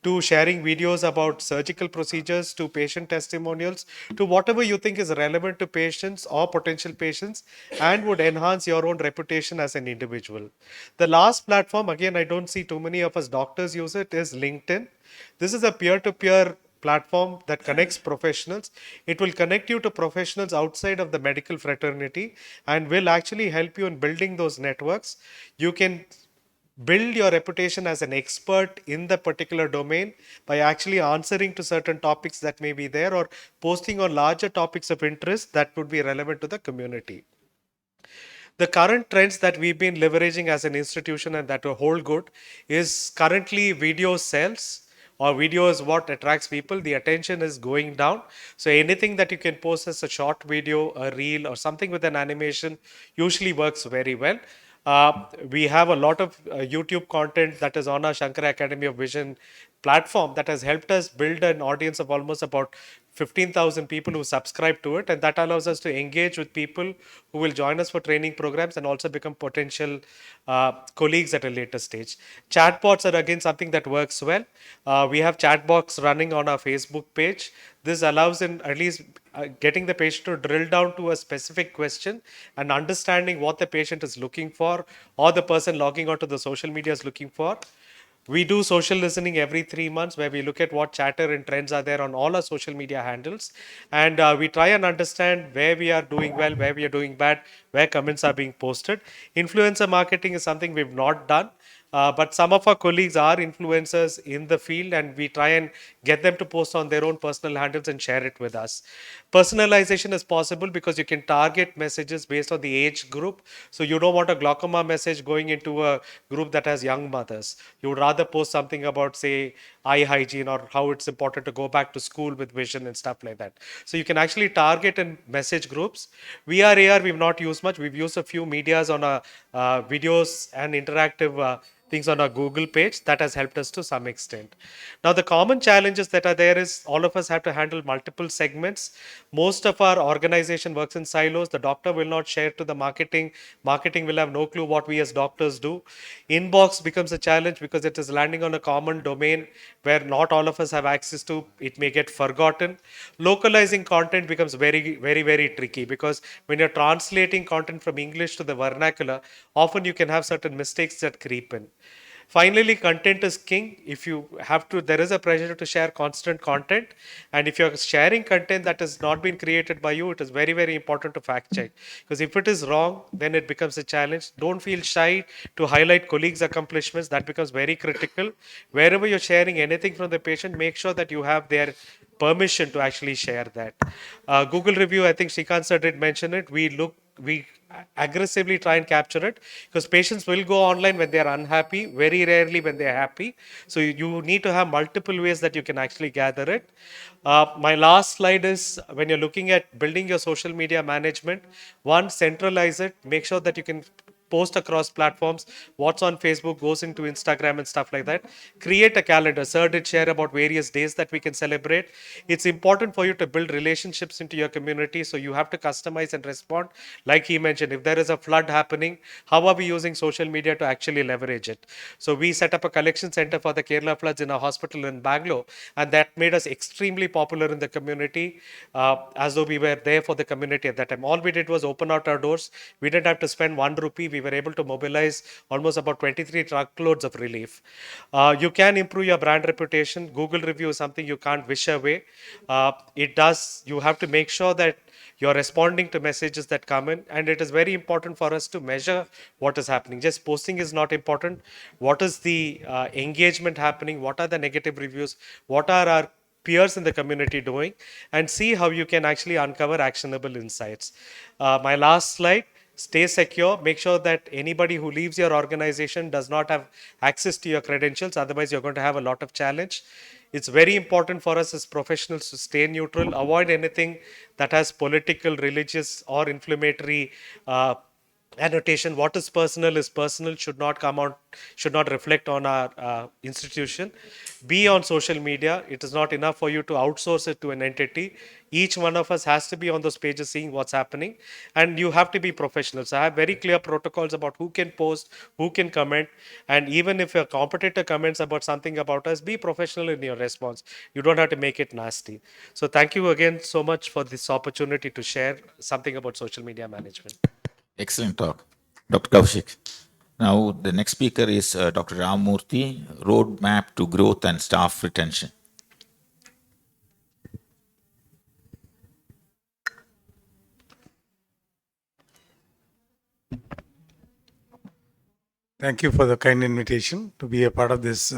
to sharing videos about surgical procedures, to patient testimonials, to whatever you think is relevant to patients or potential patients and would enhance your own reputation as an individual. The last platform, again, I don't see too many of us doctors use it, is LinkedIn. This is a peer-to-peer platform that connects professionals. It will connect you to professionals outside of the medical fraternity and will actually help you in building those networks. You can build your reputation as an expert in the particular domain by actually answering to certain topics that may be there, or posting on larger topics of interest that would be relevant to the community. The current trends that we've been leveraging as an institution and that hold good is currently video sells, or video is what attracts people. The attention is going down. So anything that you can post as a short video, a reel, or something with an animation usually works very well. We have a lot of YouTube content that is on our Shankara Academy of Vision platform that has helped us build an audience of almost about 15,000 people who subscribe to it, and that allows us to engage with people who will join us for training programs and also become potential colleagues at a later stage. Chatbots are again something that works well. We have chatbots running on our Facebook page. This allows in at least getting the patient to drill down to a specific question and understanding what the patient is looking for, or the person logging onto the social media is looking for. We do social listening every 3 months, where we look at what chatter and trends are there on all our social media handles. And we try and understand where we are doing well, where we are doing bad, where comments are being posted. Influencer marketing is something we've not done. But some of our colleagues are influencers in the field, and we try and get them to post on their own personal handles and share it with us. Personalization is possible because you can target messages based on the age group. So you don't want a glaucoma message going into a group that has young mothers. You would rather post something about, say, eye hygiene, or how it's important to go back to school with vision and stuff like that. So you can actually target and message groups. VR, AR, we've not used much. We've used a few medias on our videos and interactive things on our Google page. That has helped us to some extent. Now, the common challenges that are there is all of us have to handle multiple segments. Most of our organization works in silos. The doctor will not share to the marketing. Marketing will have no clue what we as doctors do. Inbox becomes a challenge because it is landing on a common domain where not all of us have access to. It may get forgotten. Localizing content becomes very, very, very tricky, because when you're translating content from English to the vernacular, often you can have certain mistakes that creep in. Finally, content is king. If you have to, there is a pressure to share constant content. And if you're sharing content that has not been created by you, it is very, very important to fact check. Because if it is wrong, then it becomes a challenge. Don't feel shy to highlight colleagues' accomplishments. That becomes very critical. Wherever you're sharing anything from the patient, make sure that you have their permission to actually share that. Google review, I think Shrikant sir did mention it. We aggressively try and capture it, because patients will go online when they are unhappy, very rarely when they are happy. So you need to have multiple ways that you can actually gather it. My last slide is, when you're looking at building your social media management, one, centralize it, make sure that you can post across platforms. What's on Facebook goes into Instagram and stuff like that. Create a calendar. Sir did share about various days that we can celebrate. It's important for you to build relationships into your community, so you have to customize and respond. Like he mentioned, if there is a flood happening, how are we using social media to actually leverage it? So we set up a collection center for the Kerala floods in a hospital in Bangalore, and that made us extremely popular in the community, as though we were there for the community at that time. All we did was open out our doors. We didn't have to spend 1 rupee. We were able to mobilize almost about 23 truckloads of relief. You can improve your brand reputation. Google review is something you can't wish away. You have to make sure that you're responding to messages that come in, and it is very important for us to measure what is happening. Just posting is not important. What is the engagement happening? What are the negative reviews? What are our peers in the community doing? And see how you can actually uncover actionable insights. My last slide. Stay secure. Make sure that anybody who leaves your organization does not have access to your credentials. Otherwise, you're going to have a lot of challenge. It's very important for us as professionals to stay neutral, avoid anything that has political, religious, or inflammatory annotation. What is personal, should not come out, should not reflect on our institution. Be on social media. It is not enough for you to outsource it to an entity. Each one of us has to be on those pages seeing what's happening, and you have to be professional. So I have very clear protocols about who can post, who can comment, and even if a competitor comments about something about us, be professional in your response. You don't have to make it nasty. So thank you again so much for this opportunity to share something about social media management. Excellent talk, Dr. Kaushik. Now, the next speaker is Dr. Ramurthy, Roadmap to Growth and Staff Retention. Thank you for the kind invitation to be a part of this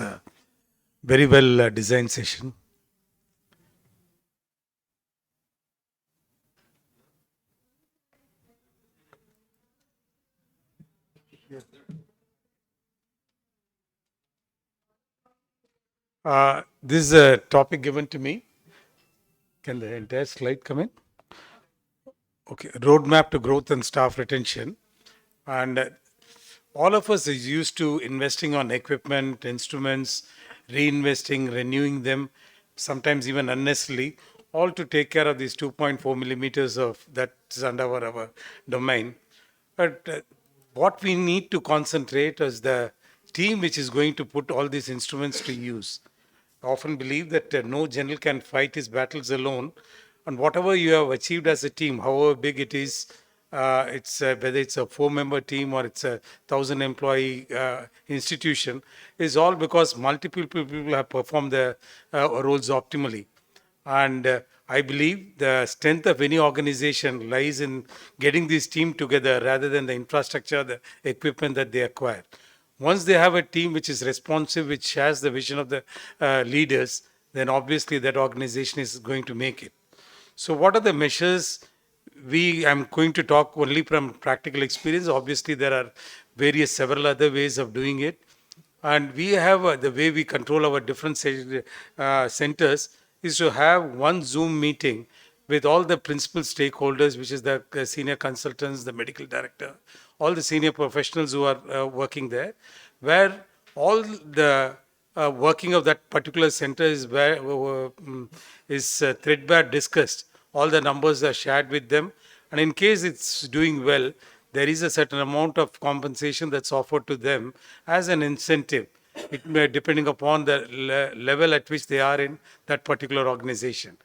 very well designed session. This is a topic given to me. Can the entire slide come in? Okay, roadmap to growth and staff retention. And all of us is used to investing on equipment, instruments, reinvesting, renewing them, sometimes even unnecessarily, all to take care of these 2.4 millimeters of that's under our domain. But what we need to concentrate is the team which is going to put all these instruments to use. I often believe that no general can fight his battles alone, and whatever you have achieved as a team, however big it is, it's whether it's a 4-member team or it's a 1,000-employee institution, is all because multiple people have performed their roles optimally. And I believe the strength of any organization lies in getting this team together rather than the infrastructure, the equipment that they acquire. Once they have a team which is responsive, which shares the vision of the leaders, then obviously that organization is going to make it. So what are the measures? I'm going to talk only from practical experience. Obviously, there are several other ways of doing it. And we have the way we control our different centers is to have one Zoom meeting with all the principal stakeholders, which is the senior consultants, the medical director, all the senior professionals who are working there, where all the working of that particular center is threadbare discussed. All the numbers are shared with them, and in case it's doing well, there is a certain amount of compensation that's offered to them as an incentive. It may, depending upon the level at which they are in that particular organization.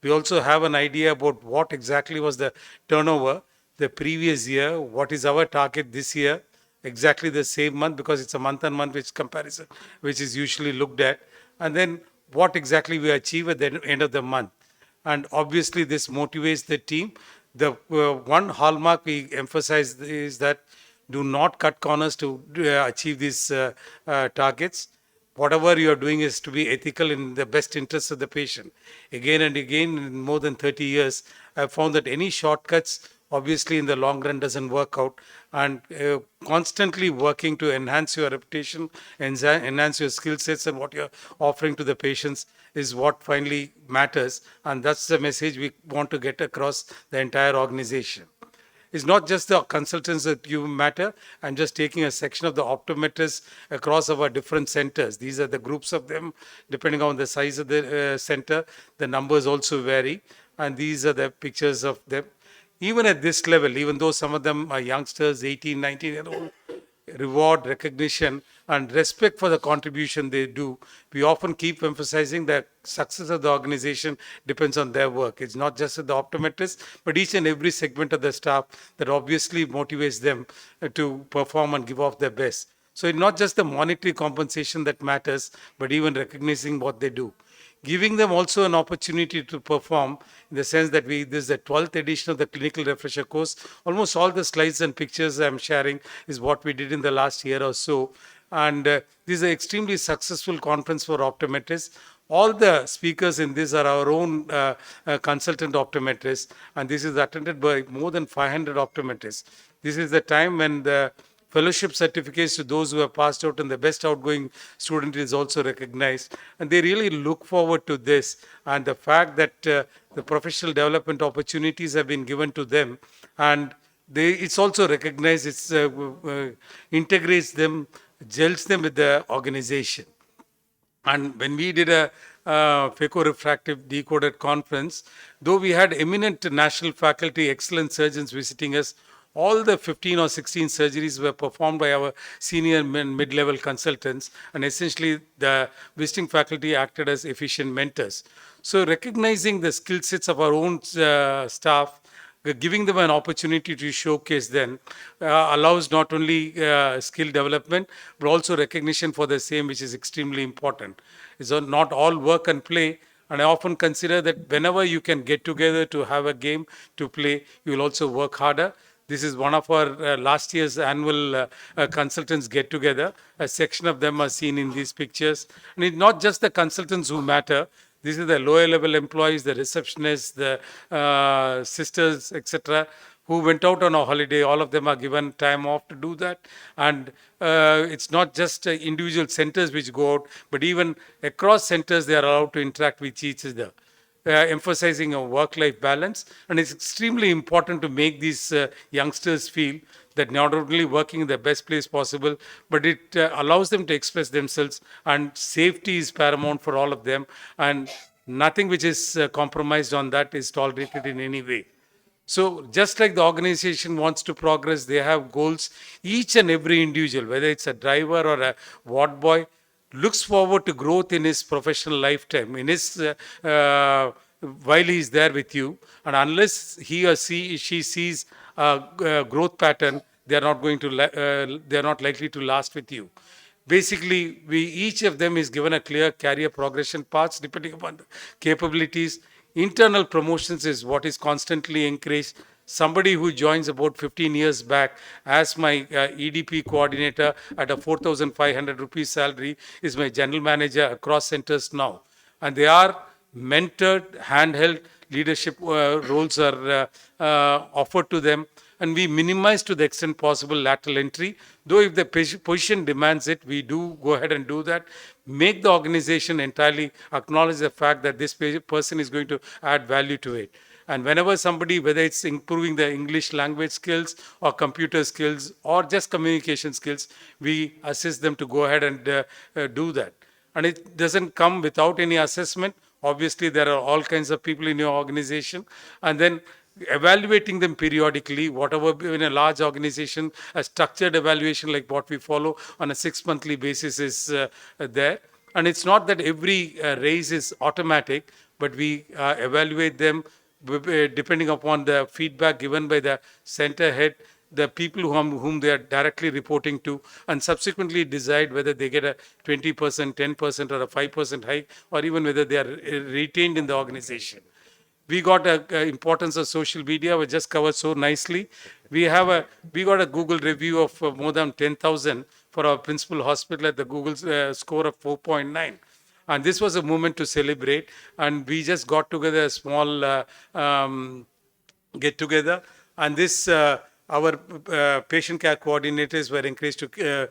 We also have an idea about what exactly was the turnover the previous year, what is our target this year, exactly the same month, because it's a month-on-month which comparison, which is usually looked at, and then what exactly we achieve at the end of the month. And obviously this motivates the team. The one hallmark we emphasize is that do not cut corners to achieve these targets. Whatever you are doing is to be ethical in the best interest of the patient. Again and again, in more than 30 years, I've found that any shortcuts obviously in the long run doesn't work out, and constantly working to enhance your reputation, enhance your skill sets and what you're offering to the patients is what finally matters, and that's the message we want to get across the entire organization. It's not just the consultants that you matter. I'm just taking a section of the optometrists across our different centers. These are the groups of them. Depending on the size of the center, the numbers also vary. And these are the pictures of them. Even at this level, even though some of them are youngsters, 18, 19-year-old, reward, recognition, and respect for the contribution they do. We often keep emphasizing that success of the organization depends on their work. It's not just the optometrists, but each and every segment of the staff that obviously motivates them to perform and give off their best. So it's not just the monetary compensation that matters, but even recognizing what they do. Giving them also an opportunity to perform in the sense that this is the 12th edition of the clinical refresher course. Almost all the slides and pictures I'm sharing is what we did in the last year or so. And this is an extremely successful conference for optometrists. All the speakers in this are our own consultant optometrists, and this is attended by more than 500 optometrists. This is the time when the Fellowship certificates to those who have passed out, and the best outgoing student is also recognized. And they really look forward to this. And the fact that the professional development opportunities have been given to them, and it's also recognized, integrates them, gels them with the organization. And when we did a phaco-refractive decoded conference, though we had eminent national faculty, excellent surgeons visiting us, all the 15 or 16 surgeries were performed by our senior and mid-level consultants, and essentially the visiting faculty acted as efficient mentors. So recognizing the skill sets of our own staff, giving them an opportunity to showcase them allows not only skill development, but also recognition for the same, which is extremely important. It's not all work and play. And I often consider that whenever you can get together to have a game to play, you will also work harder. This is one of our last year's annual consultants get together. A section of them are seen in these pictures. And it's not just the consultants who matter. These are the lower level employees, the receptionists, the sisters, etc., who went out on a holiday. All of them are given time off to do that. And it's not just individual centers which go out, but even across centers, they are allowed to interact with each other. Emphasizing a work-life balance, and it's extremely important to make these youngsters feel that not only working in the best place possible, but it allows them to express themselves, and safety is paramount for all of them, and nothing which is compromised on that is tolerated in any way. So just like the organization wants to progress, they have goals. Each and every individual, whether it's a driver or a ward boy, looks forward to growth in his professional lifetime, in his while he is there with you. And unless he or she sees a growth pattern, they are not going to they are not likely to last with you. Basically, each of them is given a clear career progression paths depending upon the capabilities. Internal promotions is what is constantly encouraged. Somebody who joins about 15 years back as my EDP coordinator at a 4,500 rupees salary is my general manager across centers now. And they are mentored, handheld, leadership roles are offered to them. And we minimize to the extent possible lateral entry. Though if the position demands it, we do go ahead and do that. Make the organization entirely acknowledge the fact that this person is going to add value to it. And whenever somebody, whether it's improving the English language skills or computer skills or just communication skills, we assist them to go ahead and do that. And it doesn't come without any assessment. Obviously, there are all kinds of people in your organization. And then evaluating them periodically, whatever in a large organization, a structured evaluation like what we follow on a 6-monthly basis is there. And it's not that every raise is automatic, but we evaluate them depending upon the feedback given by the center head, the people whom they are directly reporting to, and subsequently decide whether they get a 20%, 10% or a 5% hike, or even whether they are retained in the organization. We got importance of social media, which just covered so nicely. We got a Google review of more than 10,000 for our principal hospital at the Google score of 4.9. And this was a moment to celebrate. And we just got together a small get together. And this, our patient care coordinators were encouraged to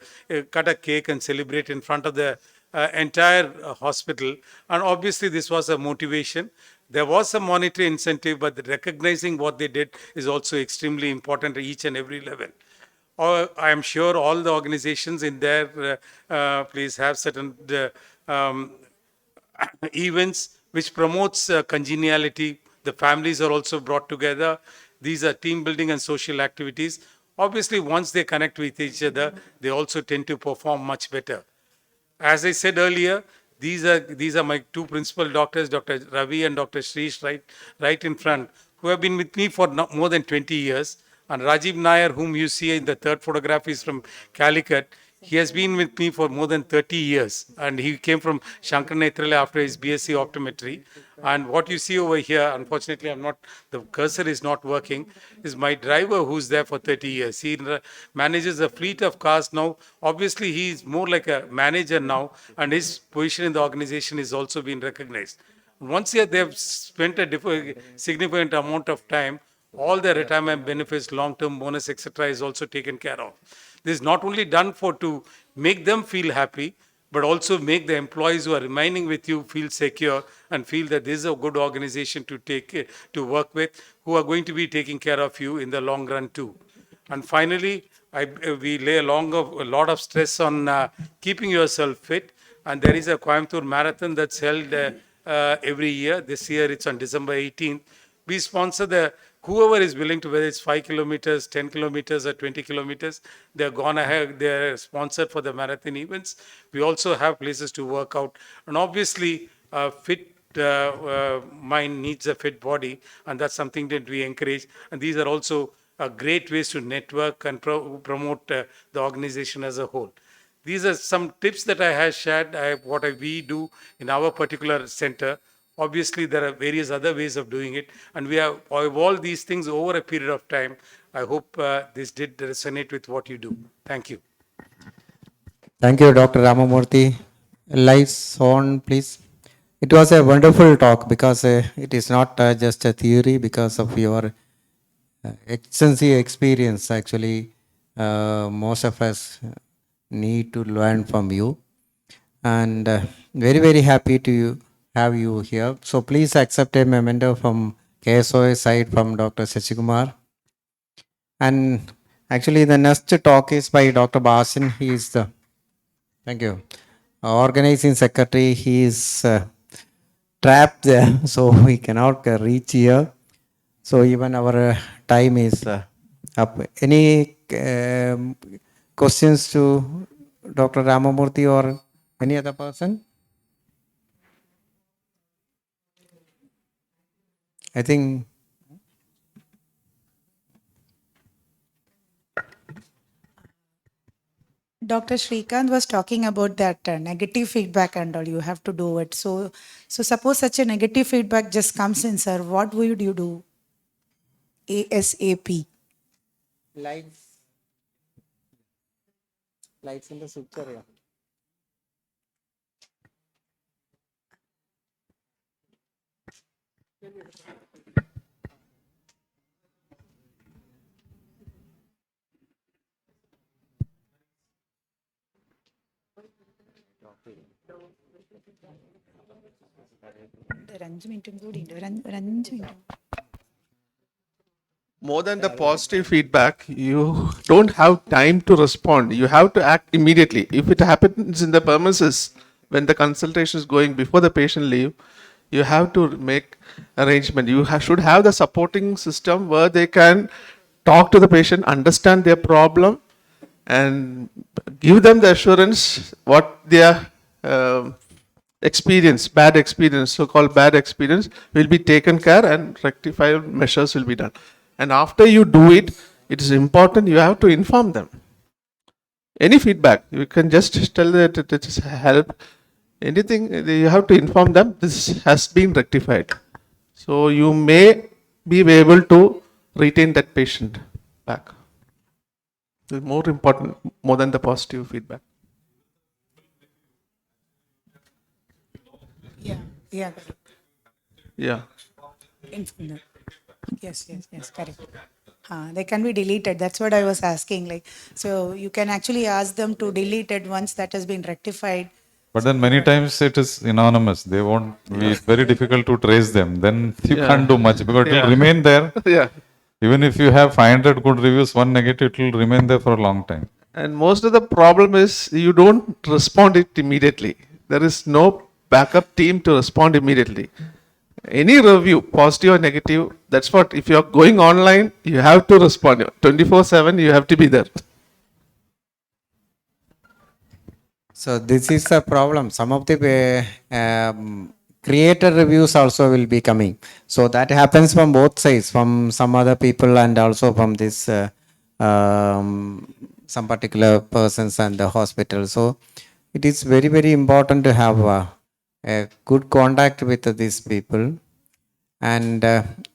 cut a cake and celebrate in front of the entire hospital. And obviously, this was a motivation. There was some monetary incentive, but recognizing what they did is also extremely important at each and every level. I am sure all the organizations in their place have certain events which promotes congeniality. The families are also brought together. These are team building and social activities. Obviously, once they connect with each other, they also tend to perform much better. As I said earlier, these are my two principal doctors, Dr. Ravi and Dr. Shrish, right in front, who have been with me for more than 20 years. And Rajiv Nair, whom you see in the third photograph, is from Calicut. He has been with me for more than 30 years. And he came from Shankar Netrale after his BSc optometry. And what you see over here, unfortunately, the cursor is not working, is my driver who's there for 30 years. He manages a fleet of cars now. Obviously, he is more like a manager now, and his position in the organization is also being recognized. Once they have spent a significant amount of time, All their retirement benefits, long-term bonus, etc., is also taken care of. This is not only done to make them feel happy, but also make the employees who are remaining with you feel secure and feel that this is a good organization to work with, who are going to be taking care of you in the long run too. And finally, we lay a lot of stress on keeping yourself fit. And there is a Coimbatore Marathon that's held every year. This year it's on December 18th. We sponsor whoever is willing to, whether it's 5 kilometers, 10 kilometers, or 20 kilometers, they're gone ahead, they're sponsored for the marathon events. We also have places to work out. And obviously, fit mind needs a fit body, and that's something that we encourage. And these are also great ways to network and promote the organization as a whole. These are some tips that I have shared, we do in our particular center. Obviously, there are various other ways of doing it, and we have evolved these things over a period of time. I hope this did resonate with what you do. Thank you. Thank you, Dr. Ramamurthy. Lights on, please. It was a wonderful talk because it is not just a theory because of your extensive experience. Actually, most of us need to learn from you. And very, very happy to have you here. So please accept a memento from KSOS side from Dr. Sachikumar. And actually, the next talk is by Dr. Basin. He is the, thank you, organizing secretary. He is trapped there, so we cannot reach here. So even our time is up. Any questions to Dr. Ramamurthy or any other person? I think Dr. Shrikant was talking about that negative feedback and all, you have to do it. So suppose such a negative feedback just comes in, sir, what would you do? ASAP. lights in the switch area. ഒരു 5 മിനിറ്റും കൂടി ഉണ്ട് ഒരു 5 minute More than the positive feedback, you don't have time to respond. You have to act immediately. If it happens in the premises, when the consultation is going before the patient leave, you have to make arrangement. You should have the supporting system where they can talk to the patient, understand their problem, and give them the assurance what their bad experience, so-called bad experience, will be taken care and rectified measures will be done. And after you do it, it is important you have to inform them. Any feedback, you can just tell that it is help. Anything, you have to inform them this has been rectified. So you may be able to retain that patient back. It's more important, more than the positive feedback. Yeah. Yeah. Inform them. Yes, correct. They can be deleted. That's what I was asking. Like, so you can actually ask them to delete it once that has been rectified. But then many times it is anonymous. They won't be very difficult to trace them. Then you can't do much because it will remain there. Yeah. Even if you have 500 good reviews, one negative, it will remain there for a long time. And most of the problem is you don't respond it immediately. There is no backup team to respond immediately. Any review, positive or negative, that's what, if you're going online, you have to respond. 24/7, you have to be there. So this is the problem. Some of the creator reviews also will be coming. So that happens from both sides, from some other people and also from this some particular persons and the hospital. So it is very, very important to have a good contact with these people. And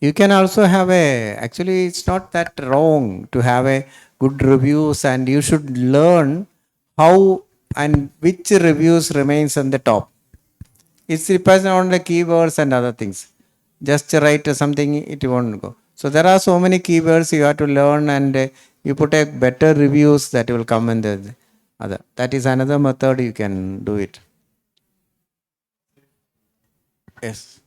you can also have actually it's not that wrong to have a good reviews, and you should learn how and which reviews remains on the top. It depends on the keywords and other things. Just write something, it won't go. So there are so many keywords you have to learn, and you put a better reviews that will come in the other. That is another method you can do it. Yes.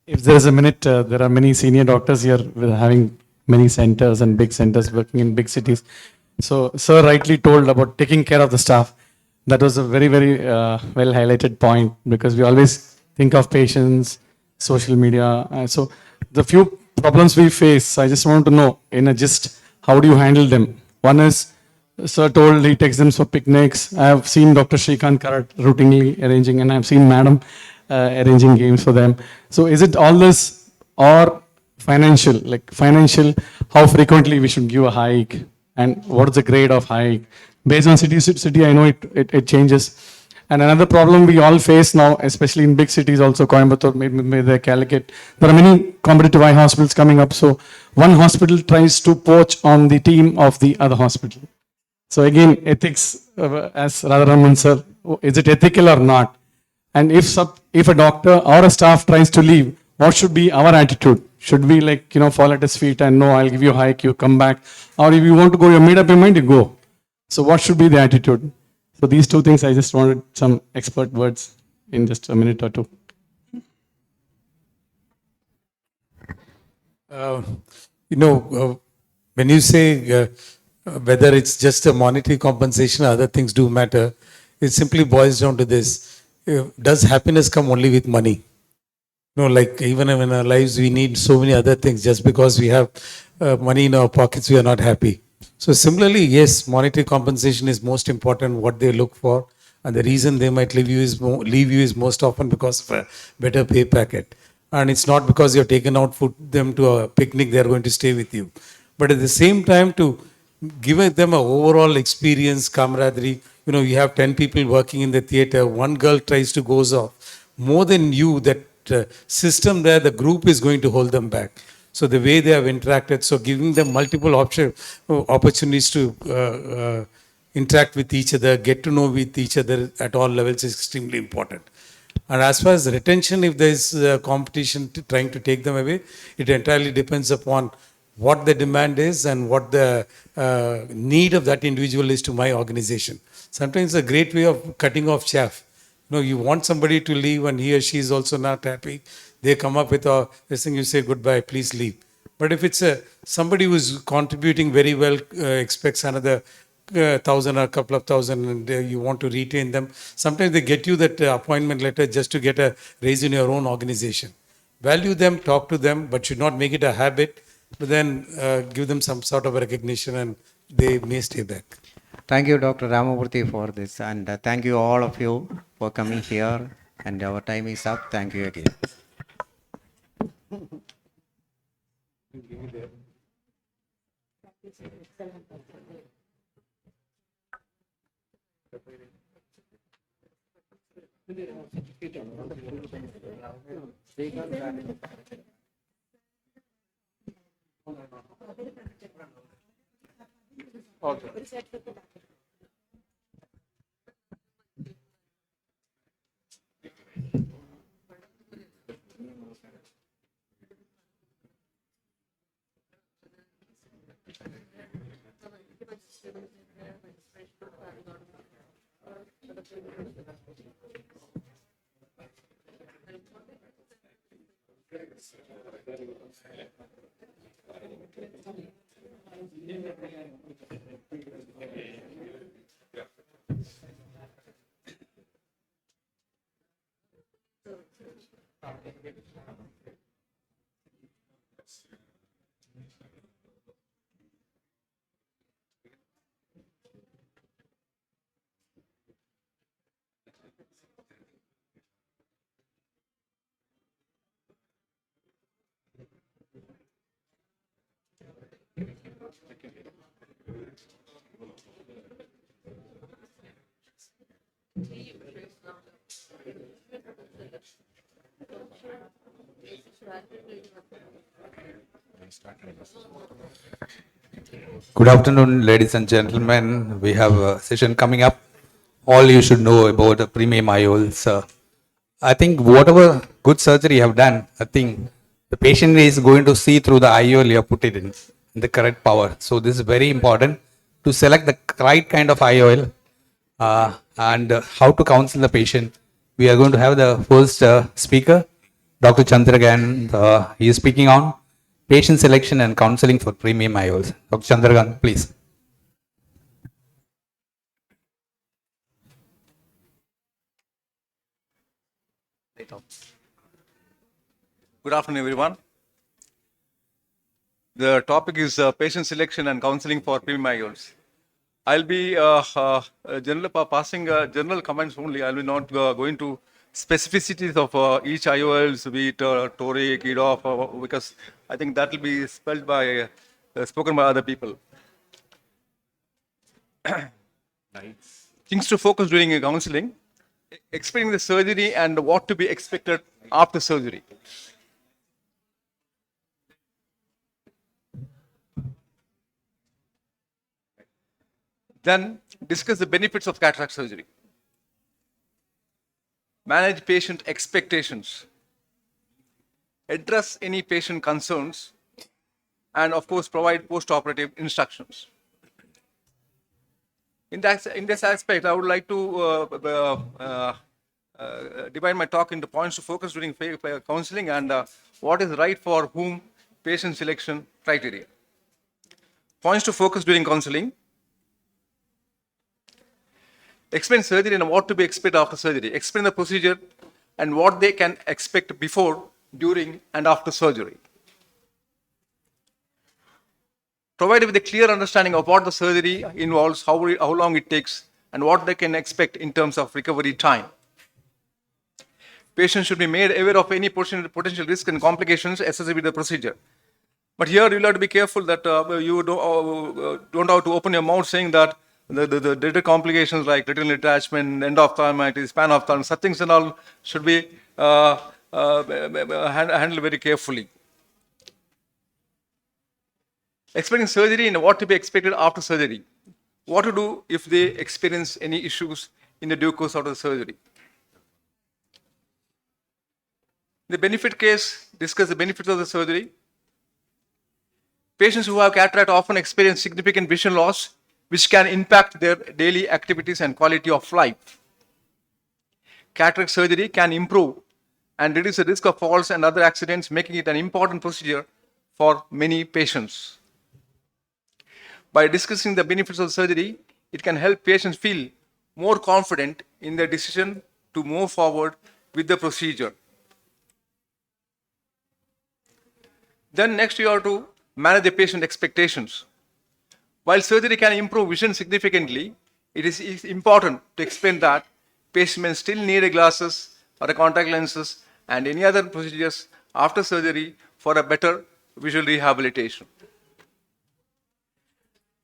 If there is a minute, there are many senior doctors here with having many centers and big centers working in big cities. So, sir rightly told about taking care of the staff. That was a very, very well highlighted point because we always think of patients, social media. So, the few problems we face, I just want to know in a gist, how do you handle them? One is, sir told he takes them for picnics. I have seen Dr. Shrikant Karat routinely arranging, and I have seen Madam arranging games for them. So is it all this or financial? Like financial, how frequently we should give a hike, and what is the grade of hike? Based on city, I know it changes. And another problem we all face now, especially in big cities, also Coimbatore, maybe Calicut, there are many competitive eye hospitals coming up. So one hospital tries to poach on the team of the other hospital. So again, ethics, as Radharaman sir, is it ethical or not? And if a doctor or a staff tries to leave, what should be our attitude? Should we fall at his feet and no, I'll give you a hike, you come back? Or if you want to go, you made up your mind, you go. So what should be the attitude? So these two things, I just wanted some expert words in just a minute or two. When you say whether it's just a monetary compensation or other things do matter, it simply boils down to this. Does happiness come only with money? Like even in our lives, we need so many other things. Just because we have money in our pockets, we are not happy. So similarly, yes, monetary compensation is most important, what they look for. And the reason they might leave you is most often because of a better pay packet. And it's not because you've taken out them to a picnic, they're going to stay with you. But at the same time, to give them an overall experience, camaraderie, you have 10 people working in the theater, one girl tries to goes off. More than you, that system there, the group is going to hold them back. So the way they have interacted, so giving them multiple opportunities to interact with each other, get to know with each other at all levels is extremely important. And as far as retention, if there is competition trying to take them away, it entirely depends upon what the demand is and what the need of that individual is to my organization. Sometimes a great way of cutting off chaff. You want somebody to leave and he or she is also not happy. They come up with this thing, you say goodbye, please leave. But if it's somebody who's contributing very well, expects another 1,000 or a couple of thousand, and you want to retain them, sometimes they get you that appointment letter just to get a raise in your own organization. Value them, talk to them, but should not make it a habit, but then give them some sort of recognition and they may stay back. Thank you, Dr. Ramamurthy, for this, and thank you all of you for coming here. And our time is up. Thank you again. Good afternoon, ladies and gentlemen. We have a session coming up. All you should know about the premium IOLs. I think whatever good surgery you have done, I think the patient is going to see through the IOL you have put it in the correct power. So this is very important to select the right kind of IOL and how to counsel the patient. We are going to have the first speaker, Dr. Chandragan. He is speaking on patient selection and counseling for premium IOLs. Dr. Chandragan, please. Good afternoon, everyone. The topic is patient selection and counseling for premium IOLs. I'll be passing general comments only. I'll be not going to specificities of each IOLs, be it toric, EDOF, because I think that will be spelled by spoken by other people. Things to focus during counseling, explaining the surgery and what to be expected after surgery. Then discuss the benefits of cataract surgery. Manage patient expectations. Address any patient concerns. And of course, provide post-operative instructions. In this aspect, I would like to divide my talk into points to focus during counseling and what is right for whom, patient selection criteria. Points to focus during counseling. Explain surgery and what to be expected after surgery. Explain the procedure and what they can expect before, during, and after surgery. Provide with a clear understanding of what the surgery involves, how long it takes, and what they can expect in terms of recovery time. Patients should be made aware of any potential risk and complications associated with the procedure. But here you have to be careful that you don't have to open your mouth saying that the later complications like retinal detachment, endophthalmitis, panophthalmitis, such things and all should be handled very carefully. Explaining surgery and what to be expected after surgery. What to do if they experience any issues in the due course of the surgery. The benefit case, discuss the benefits of the surgery. Patients who have cataract often experience significant vision loss, which can impact their daily activities and quality of life. Cataract surgery can improve and reduce the risk of falls and other accidents, making it an important procedure for many patients. By discussing the benefits of surgery, it can help patients feel more confident in their decision to move forward with the procedure. Then next you have to manage the patient expectations. While surgery can improve vision significantly, it is important to explain that patients may still need glasses or contact lenses and any other procedures after surgery for a better visual rehabilitation.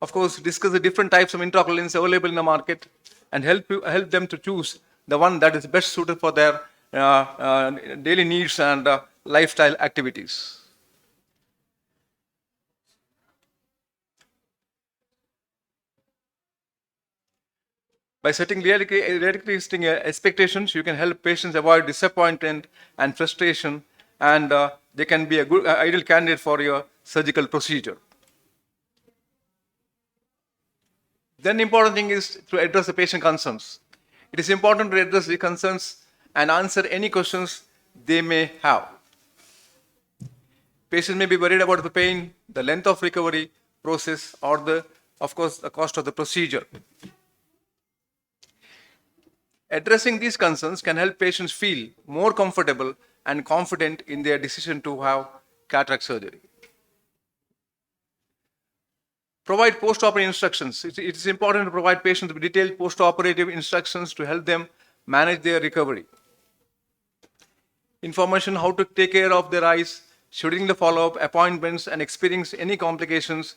Of course, discuss the different types of intraocular lenses available in the market and help them to choose the one that is best suited for their daily needs and lifestyle activities. By setting realistic expectations, you can help patients avoid disappointment and frustration, and they can be a good ideal candidate for your surgical procedure. Then the important thing is to address the patient concerns. It is important to address the concerns and answer any questions they may have. Patients may be worried about the pain, the length of recovery process, or of course, the cost of the procedure. Addressing these concerns can help patients feel more comfortable and confident in their decision to have cataract surgery. Provide post-operative instructions. It is important to provide patients with detailed post-operative instructions to help them manage their recovery. Information how to take care of their eyes, scheduling the follow-up appointments, and experience any complications.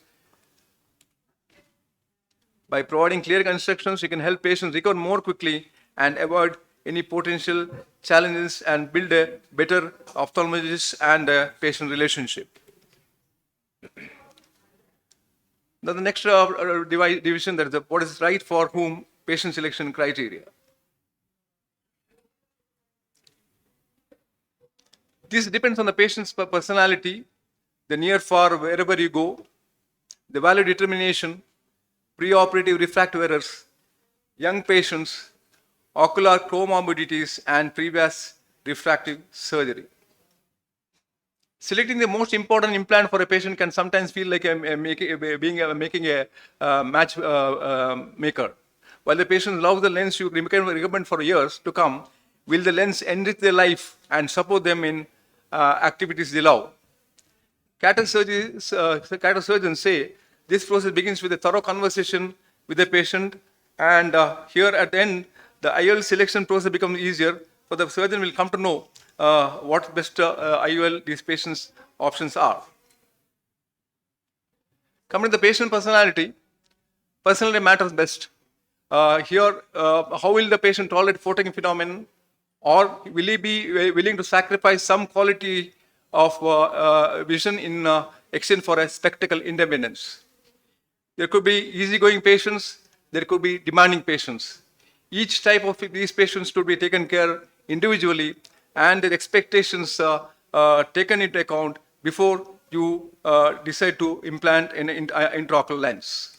By providing clear instructions, you can help patients recover more quickly and avoid any potential challenges and build a better ophthalmologist and patient relationship. Now the next division, that is what is right for whom, patient selection criteria. This depends on the patient's personality, the near far wherever you go, the value determination, preoperative refractive errors, young patients, ocular comorbidities, and previous refractive surgery. Selecting the most important implant for a patient can sometimes feel like making a match maker. While the patient loves the lens you recommend for years to come, will the lens enrich their life and support them in activities they love? Cataract surgeons say this process begins with a thorough conversation with the patient, and here at the end, the IOL selection process becomes easier, for the surgeon will come to know what best IOL these patients' options are. Coming to the patient personality matters best. How will the patient tolerate phototic phenomenon, or will he be willing to sacrifice some quality of vision in exchange for a spectacle independence? There could be easygoing patients, there could be demanding patients. Each type of these patients should be taken care individually and their expectations taken into account before you decide to implant an intraocular lens.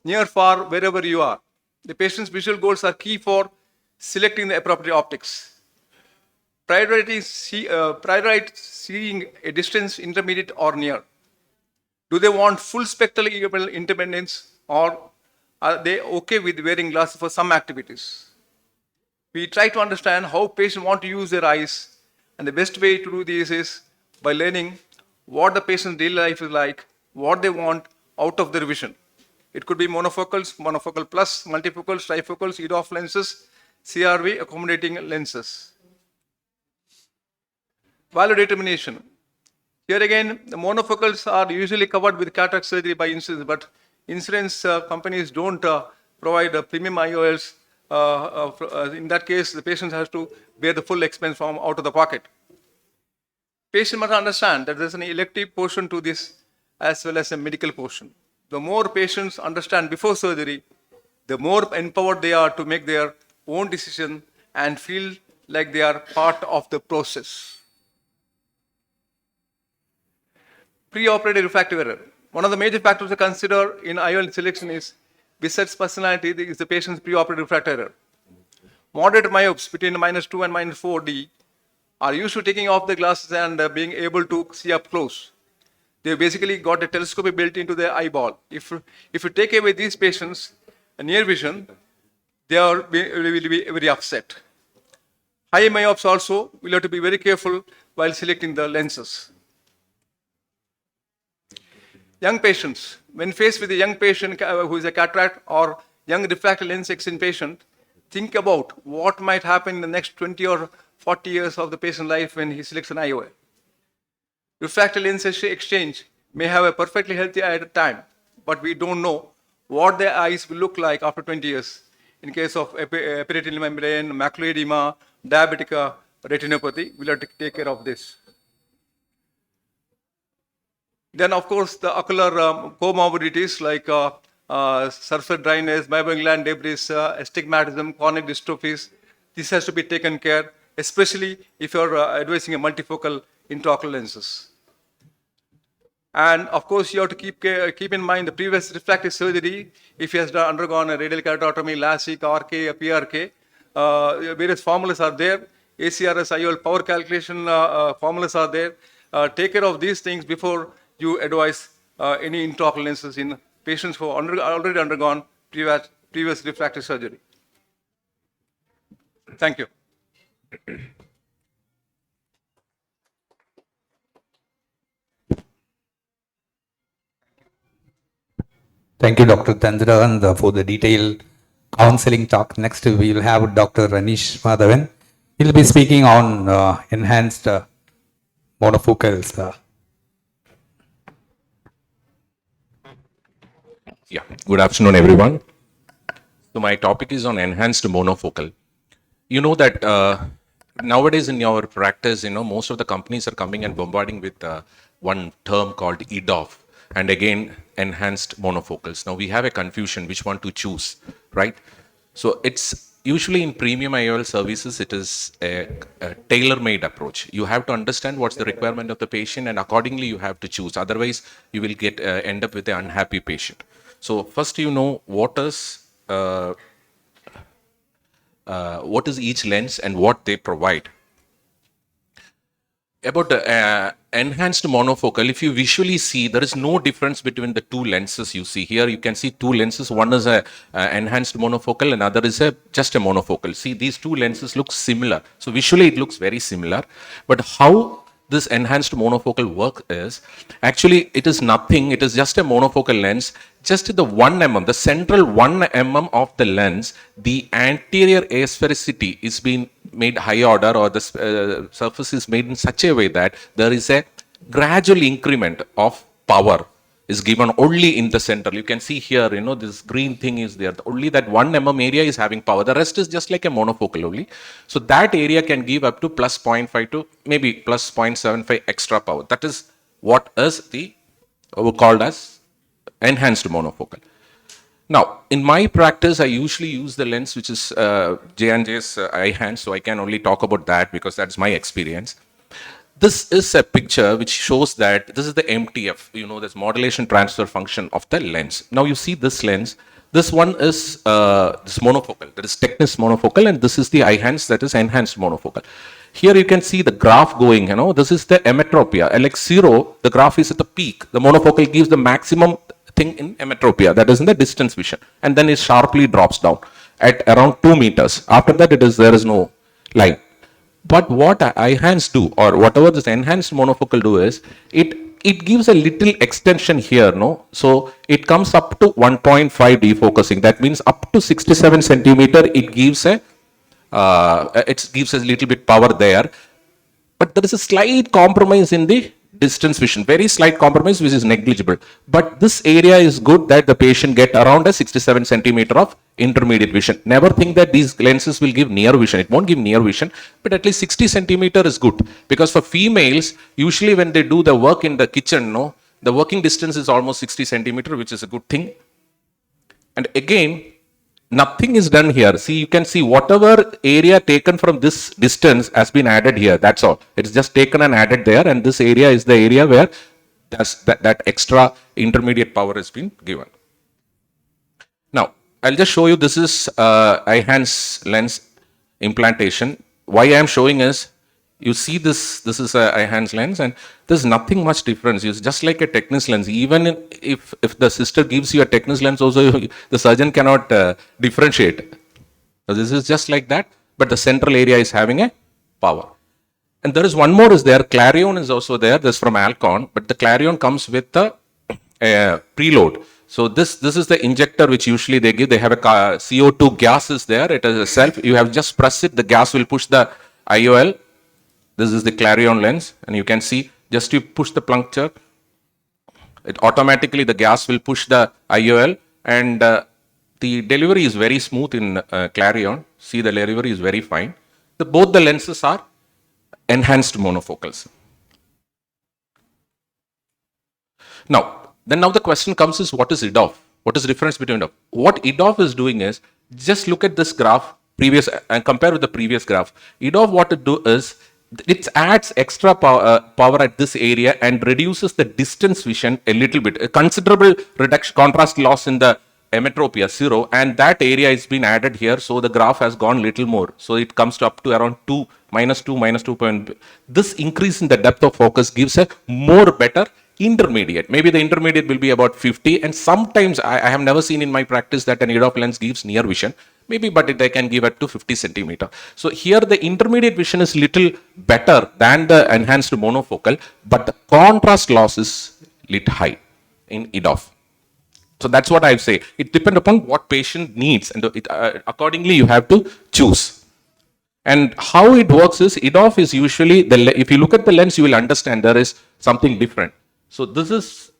Near, far, wherever you are, the patient's visual goals are key for selecting the appropriate optics. Prioritize seeing a distance, intermediate or near. Do they want full spectral independence, or are they okay with wearing glasses for some activities? We try to understand how patients want to use their eyes, and the best way to do this is by learning what the patient's daily life is like, what they want out of their vision. It could be monofocals, monofocal plus, multifocals, trifocals, EDOF lenses, CRV accommodating lenses. Value determination. Here again, the monofocals are usually covered with cataract surgery by insurance, but insurance companies don't provide premium IOLs. In that case, the patient has to bear the full expense from out of the pocket. Patient must understand that there's an elective portion to this as well as a medical portion. The more patients understand before surgery, the more empowered they are to make their own decision and feel like they are part of the process. Preoperative refractive error. One of the major factors to consider in IOL selection is, besides personality, is the patient's preoperative refractive error. Moderate myopes between -2 and -4D are used to taking off the glasses and being able to see up close. They basically got a telescope built into their eyeball. If you take away these patients near vision, they will be very upset. High myopes also will have to be very careful while selecting the lenses. Young patients, when faced with a young patient who is a cataract or young refractive lens exchange patient, think about what might happen in the next 20 or 40 years of the patient's life when he selects an IOL. Refractive lens exchange may have a perfectly healthy eye at a time, but we don't know what their eyes will look like after 20 years. In case of epiretinal membrane, macular edema, diabetic retinopathy, we'll have to take care of this. Then, of course, the ocular comorbidities like surface dryness, meibomian gland debris, astigmatism, corneal dystrophies, this has to be taken care, especially if you're advising a multifocal intraocular lenses. And of course, you have to keep in mind the previous refractive surgery. If he has undergone a radial keratotomy, LASIK, RK, PRK, various formulas are there. ACRS, IOL power calculation formulas are there. Take care of these things before you advise any intraocular lenses in patients who have already undergone previous refractive surgery. Thank you. Thank you, Dr. Tandra, for the detailed counseling talk. Next, we will have Dr. Anish Madhavan. He'll be speaking on enhanced monofocals. Yeah, good afternoon, everyone. So my topic is on enhanced monofocal. You know that nowadays in your practice, most of the companies are coming and bombarding with one term called EDOF, and again, enhanced monofocals. Now we have a confusion which one to choose, right? So it's usually in premium IOL services, it is a tailor-made approach. You have to understand what's the requirement of the patient, and accordingly you have to choose. Otherwise, you will get end up with an unhappy patient. So first, you know what is each lens and what they provide. About the enhanced monofocal, if you visually see, there is no difference between the two lenses you see here. You can see two lenses. One is a enhanced monofocal, and other is just a monofocal. See, these two lenses look similar. So visually, it looks very similar. But how this enhanced monofocal work is, actually, it is nothing. It is just a monofocal lens. Just the 1 mm, the central 1 mm of the lens, the anterior asphericity is being made high order, or the surface is made in such a way that there is a gradual increment of power is given only in the center. You can see here, this green thing is there. Only that 1 mm area is having power. The rest is just like a monofocal only. So that area can give up to plus 0.5 to maybe plus 0.75 extra power. That is what is called as enhanced monofocal. Now, in my practice, I usually use the lens which is J&J's eye-hand, so I can only talk about that because that's my experience. This is a picture which shows that this is the MTF, this modulation transfer function of the lens. Now you see this lens. This one is this monofocal, that is Technis monofocal, and this is the eye-hands, that is enhanced monofocal. Here you can see the graph going, this is the emetropia. LX0, the graph is at the peak. The monofocal gives the maximum thing in emetropia, that is in the distance vision, and then it sharply drops down at around 2 meters. After that, there is no line. But what eye-hands do, or whatever this enhanced monofocal do, is it gives a little extension here, so it comes up to 1.5 defocusing. That means up to 67 centimeter, it gives a little bit power there. But there is a slight compromise in the distance vision, very slight compromise, which is negligible. But this area is good that the patient get around a 67 centimeter of intermediate vision. Never think that these lenses will give near vision. It won't give near vision, but at least 60 centimeter is good. Because for females, usually when they do the work in the kitchen, the working distance is almost 60 centimeter, which is a good thing. And again, nothing is done here. See, you can see whatever area taken from this distance has been added here. That's all. It's just taken and added there, and this area is the area where that extra intermediate power has been given. Now, I'll just show you, this is eye-hands lens implantation. Why I am showing is, you see this is a eye-hands lens, and there's nothing much difference. It's just like a Technis lens. Even if the sister gives you a Technis lens also, the surgeon cannot differentiate. So this is just like that, but the central area is having a power. And there is one more is there, Clarion is also there. This is from Alcon, but the Clarion comes with a preload. So this is the injector which usually they give. They have a CO2 gas is there. It is a self. You have just press it. The gas will push the IOL. This is the Clarion lens, and you can see just you push the puncture, it automatically the gas will push the IOL, and the delivery is very smooth in Clarion. See, the delivery is very fine. Both the lenses are enhanced monofocals. Now the question comes is, what is IDOF? What is the difference between IDOF? What IDOF is doing is, just look at this graph previous and compare with the previous graph. IDOF, what it do is, it adds extra power at this area and reduces the distance vision a little bit. A considerable reduction, contrast loss in the emetropia 0, and that area is been added here, so the graph has gone little more. So it comes to up to around minus 2. This increase in the depth of focus gives a more better intermediate. Maybe the intermediate will be about 50, and sometimes I have never seen in my practice that an IDOF lens gives near vision. Maybe, but they can give up to 50 centimeter. So here the intermediate vision is little better than the enhanced monofocal, but the contrast loss is little high in IDOF. So that's what I say. It depends upon what patient needs, and accordingly you have to choose. And how it works is, IDOF is usually, if you look at the lens, you will understand there is something different. So this is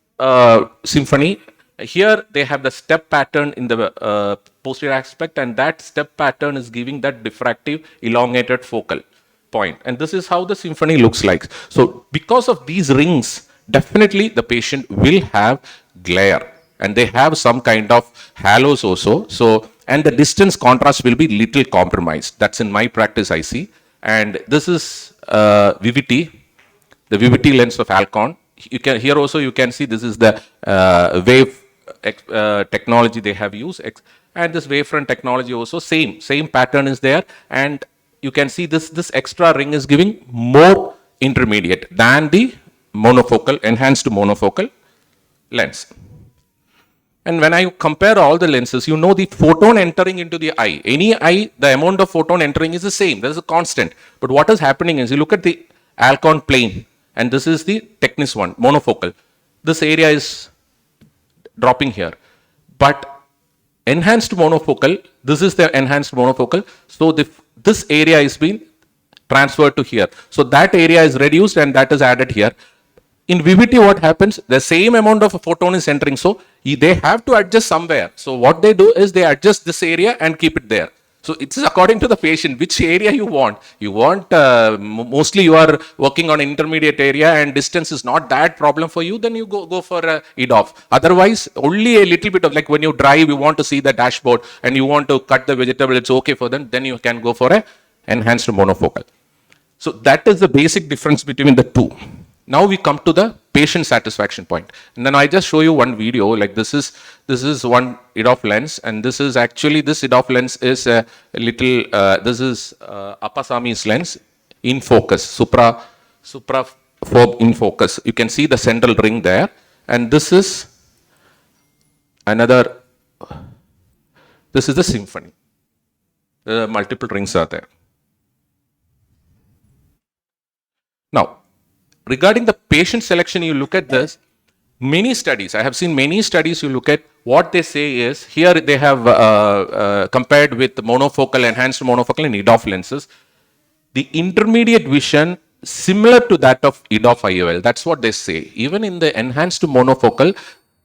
Symphony. Here they have the step pattern in the posterior aspect, and that step pattern is giving that diffractive elongated focal point. And this is how the Symphony looks like. So because of these rings, definitely the patient will have glare, and they have some kind of halos also. So and the distance contrast will be little compromised. That's in my practice I see. And this is VVT, the VVT lens of Alcon. You can here also you can see this is the wave technology they have used, and this wavefront technology also same pattern is there, and you can see this extra ring is giving more intermediate than the monofocal enhanced monofocal lens. And when I compare all the lenses, you know the photon entering into the eye. Any eye, the amount of photon entering is the same. There is a constant. But what is happening is you look at the Alcon plane, and this is the Technis one, monofocal. This area is dropping here. But enhanced monofocal, this is the enhanced monofocal. So this area is being transferred to here. So that area is reduced and that is added here. In VVT, what happens? The same amount of photon is entering. So they have to adjust somewhere. So what they do is they adjust this area and keep it there. So it's according to the patient, which area you want. You want, mostly you are working on intermediate area and distance is not that problem for you, then you go for EDOF. Otherwise, only a little bit of, like when you drive, you want to see the dashboard and you want to cut the vegetable, it's okay for them, then you can go for a enhanced monofocal. So that is the basic difference between the two. Now we come to the patient satisfaction point. And then I just show you one video, like this is one EDOF lens, and this is actually, this EDOF lens is a little, this is Appasami's lens in focus, supra phobe in focus. You can see the central ring there, and this is another, this is the symphony. The multiple rings are there. Now, regarding the patient selection, you look at this, many studies, I have seen many studies, you look at what they say is, here they have compared with monofocal, enhanced monofocal and EDOF lenses. The intermediate vision similar to that of EDOF IOL, that's what they say. Even in the enhanced monofocal,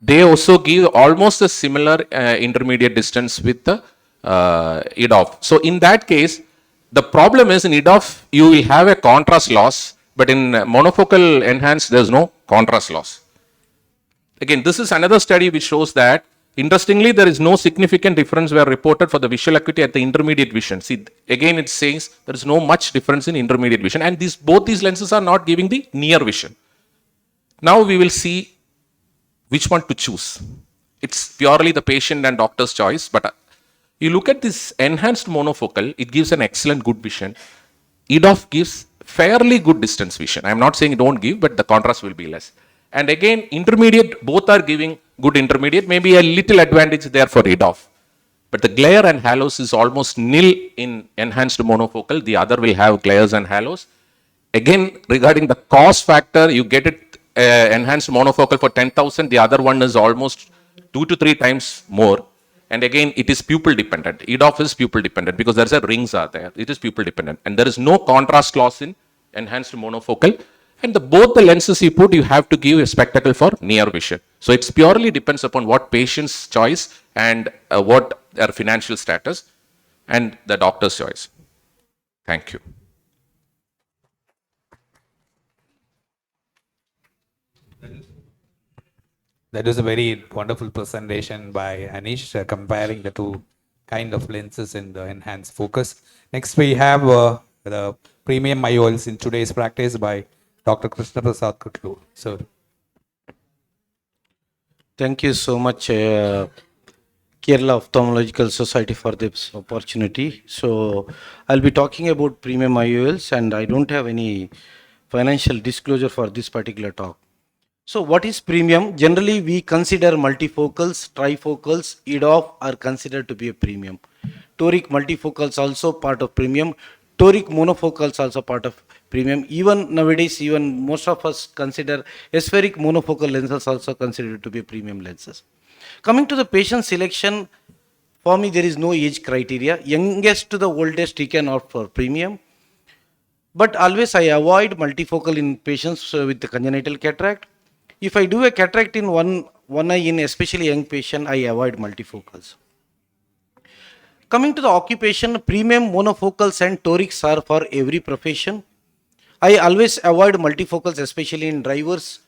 they also give almost a similar intermediate distance with the EDOF. So in that case, the problem is in EDOF, you will have a contrast loss, but in monofocal enhanced, there is no contrast loss. Again, this is another study which shows that, interestingly, there is no significant difference were reported for the visual acuity at the intermediate vision. See, again, it says there is no much difference in intermediate vision, and both these lenses are not giving the near vision. Now we will see which one to choose. It's purely the patient and doctor's choice, but you look at this enhanced monofocal, it gives an excellent good vision. EDOF gives fairly good distance vision. I'm not saying don't give, but the contrast will be less. And again, intermediate, both are giving good intermediate, maybe a little advantage there for EDOF. But the glare and halos is almost nil in enhanced monofocal. The other will have glares and halos. Again, regarding the cost factor, you get it enhanced monofocal for 10,000. The other one is almost 2 to 3 times more. And again, it is pupil dependent. EDOF is pupil dependent because there's a rings are there. It is pupil dependent. And there is no contrast loss in enhanced monofocal. And both the lenses you put, you have to give a spectacle for near vision. So it purely depends upon what patient's choice and what their financial status and the doctor's choice. Thank you. That was a very wonderful presentation by Anish, comparing the two kind of lenses in the enhanced focus. Next, we have the premium IOLs in today's practice by Dr. Krishna Prasad Kutlu. Sir. Thank you so much, Kerala Ophthalmological Society, for this opportunity. So I'll be talking about premium IOLs, and I don't have any financial disclosure for this particular talk. So what is premium? Generally, we consider multifocals, trifocals, EDOF are considered to be a premium. Toric multifocals also part of premium. Toric monofocals also part of premium. Even nowadays, even most of us consider aspheric monofocal lenses also considered to be premium lenses. Coming to the patient selection, for me there is no age criteria. Youngest to the oldest, he can opt for premium. But always I avoid multifocal in patients with the congenital cataract. If I do a cataract in one eye in especially young patient, I avoid multifocals. Coming to the occupation, premium monofocals and torics are for every profession. I always avoid multifocals, especially in drivers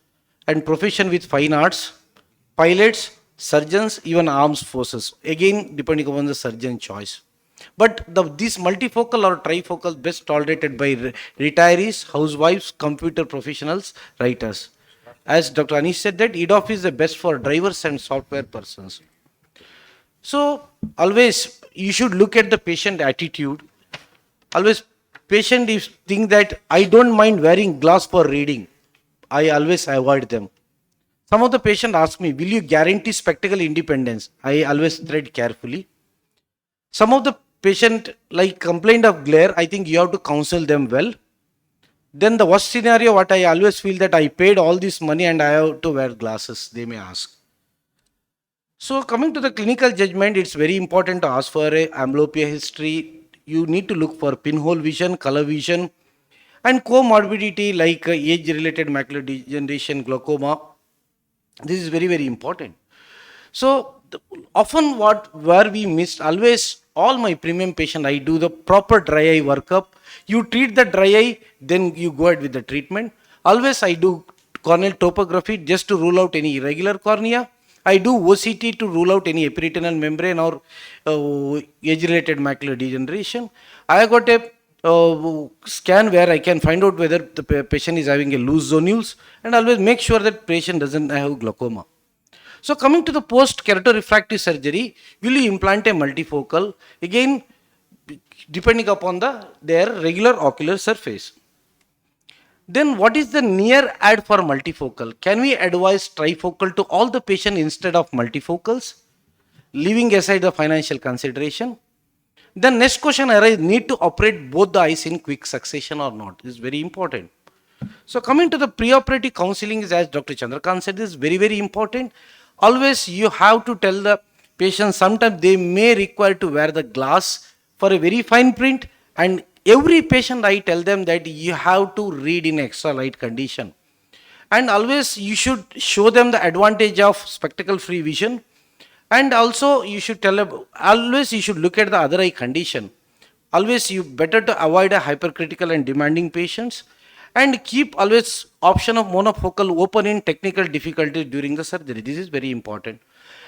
and profession with fine arts, pilots, surgeons, even armed forces. Again, depending upon the surgeon choice. But these multifocal or trifocal best tolerated by retirees, housewives, computer professionals, writers. As Dr. Anish said that EDOF is the best for drivers and software persons. So always you should look at the patient attitude. Always patient is think that I don't mind wearing glass for reading. I always avoid them. Some of the patient ask me, will you guarantee spectacle independence? I always tread carefully. Some of the patient like complained of glare, I think you have to counsel them well. Then the worst scenario, what I always feel that I paid all this money and I have to wear glasses, they may ask. So coming to the clinical judgment, it's very important to ask for a amblyopia history. You need to look for pinhole vision, color vision, and comorbidity like age-related macular degeneration, glaucoma. This is very, very important. So often where we missed, always all my premium patient, I do the proper dry eye workup. You treat the dry eye, then you go ahead with the treatment. Always I do corneal topography just to rule out any irregular cornea. I do OCT to rule out any epiretinal membrane or age-related macular degeneration. I got a scan where I can find out whether the patient is having a loose zonules, and always make sure that patient doesn't have glaucoma. So coming to the post-keratofractive surgery, will you implant a multifocal? Again, depending upon their regular ocular surface. Then what is the near ad for multifocal? Can we advise trifocal to all the patients instead of multifocals? Leaving aside the financial consideration. The next question arises, need to operate both the eyes in quick succession or not? This is very important. So coming to the preoperative counseling, is as Dr. Chandrakant said, is very, very important. Always you have to tell the patient, sometimes they may require to wear the glass for a very fine print, and every patient I tell them that you have to read in extra light condition. And always you should show them the advantage of spectacle free vision, and also you should tell them, always you should look at the other eye condition. Always you better to avoid a hypercritical and demanding patients, and keep always option of monofocal open in technical difficulties during the surgery. This is very important.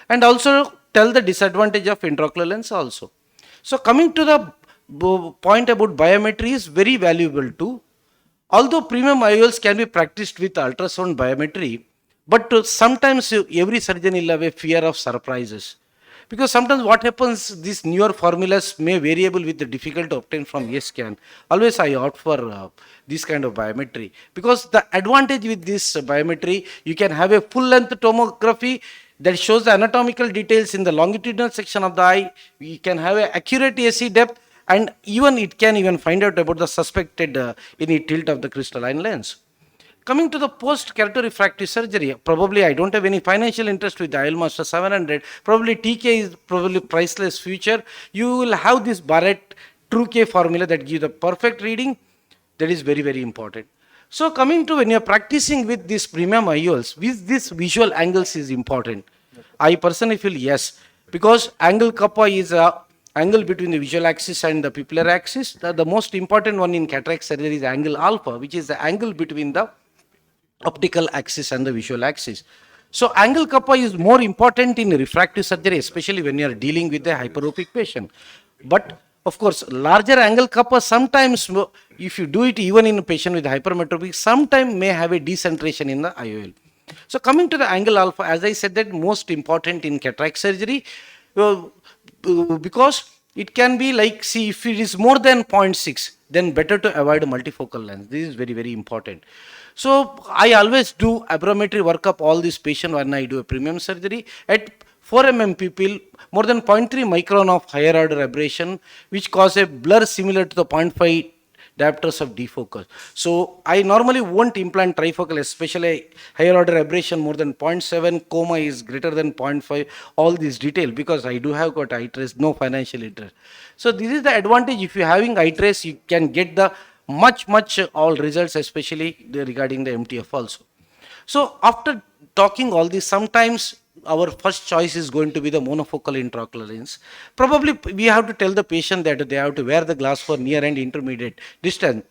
And also tell the disadvantage of intraocular lens also. So coming to the point about biometry is very valuable too. Although premium IOLs can be practiced with ultrasound biometry, but sometimes every surgeon will have a fear of surprises. Because sometimes what happens, these newer formulas may variable with the difficult to obtain from scan. Always I opt for this kind of biometry. Because the advantage with this biometry, you can have a full length tomography that shows the anatomical details in the longitudinal section of the eye. We can have an accurate AC depth, and even it can even find out about the suspected any tilt of the crystalline lens. Coming to the post-keratofractive surgery, probably I don't have any financial interest with the IOL Master 700. Probably TK is probably priceless future. You will have this Barrett True K formula that gives the perfect reading. That is very, very important. So coming to when you're practicing with these premium IOLs, with this visual angles is important. I personally feel yes, because angle kappa is a angle between the visual axis and the pupillary axis. The most important one in cataract surgery is angle alpha, which is the angle between the optical axis and the visual axis. So angle kappa is more important in refractive surgery, especially when you are dealing with a hyperopic patient. But of course, larger angle kappa sometimes, if you do it even in a patient with hypermetropic, sometimes may have a decentration in the IOL. So coming to the angle alpha, as I said, that most important in cataract surgery, because it can be like, see, if it is more than 0.6, then better to avoid a multifocal lens. This is very, very important. So I always do aberrometry workup all these patients when I do a premium surgery. At 4 mm pupil, more than 0.3 micron of higher order aberration, which cause a blur similar to the 0.5 diopters of defocus. So I normally won't implant trifocal, especially higher order aberration more than 0.7, coma is greater than 0.5, all these detail, because I do have got eye trace, no financial interest. So this is the advantage. If you're having eye trace, you can get the much all results, especially regarding the MTF also. So after talking all this, sometimes our first choice is going to be the monofocal intraocular lens. Probably we have to tell the patient that they have to wear the glass for near and intermediate distance.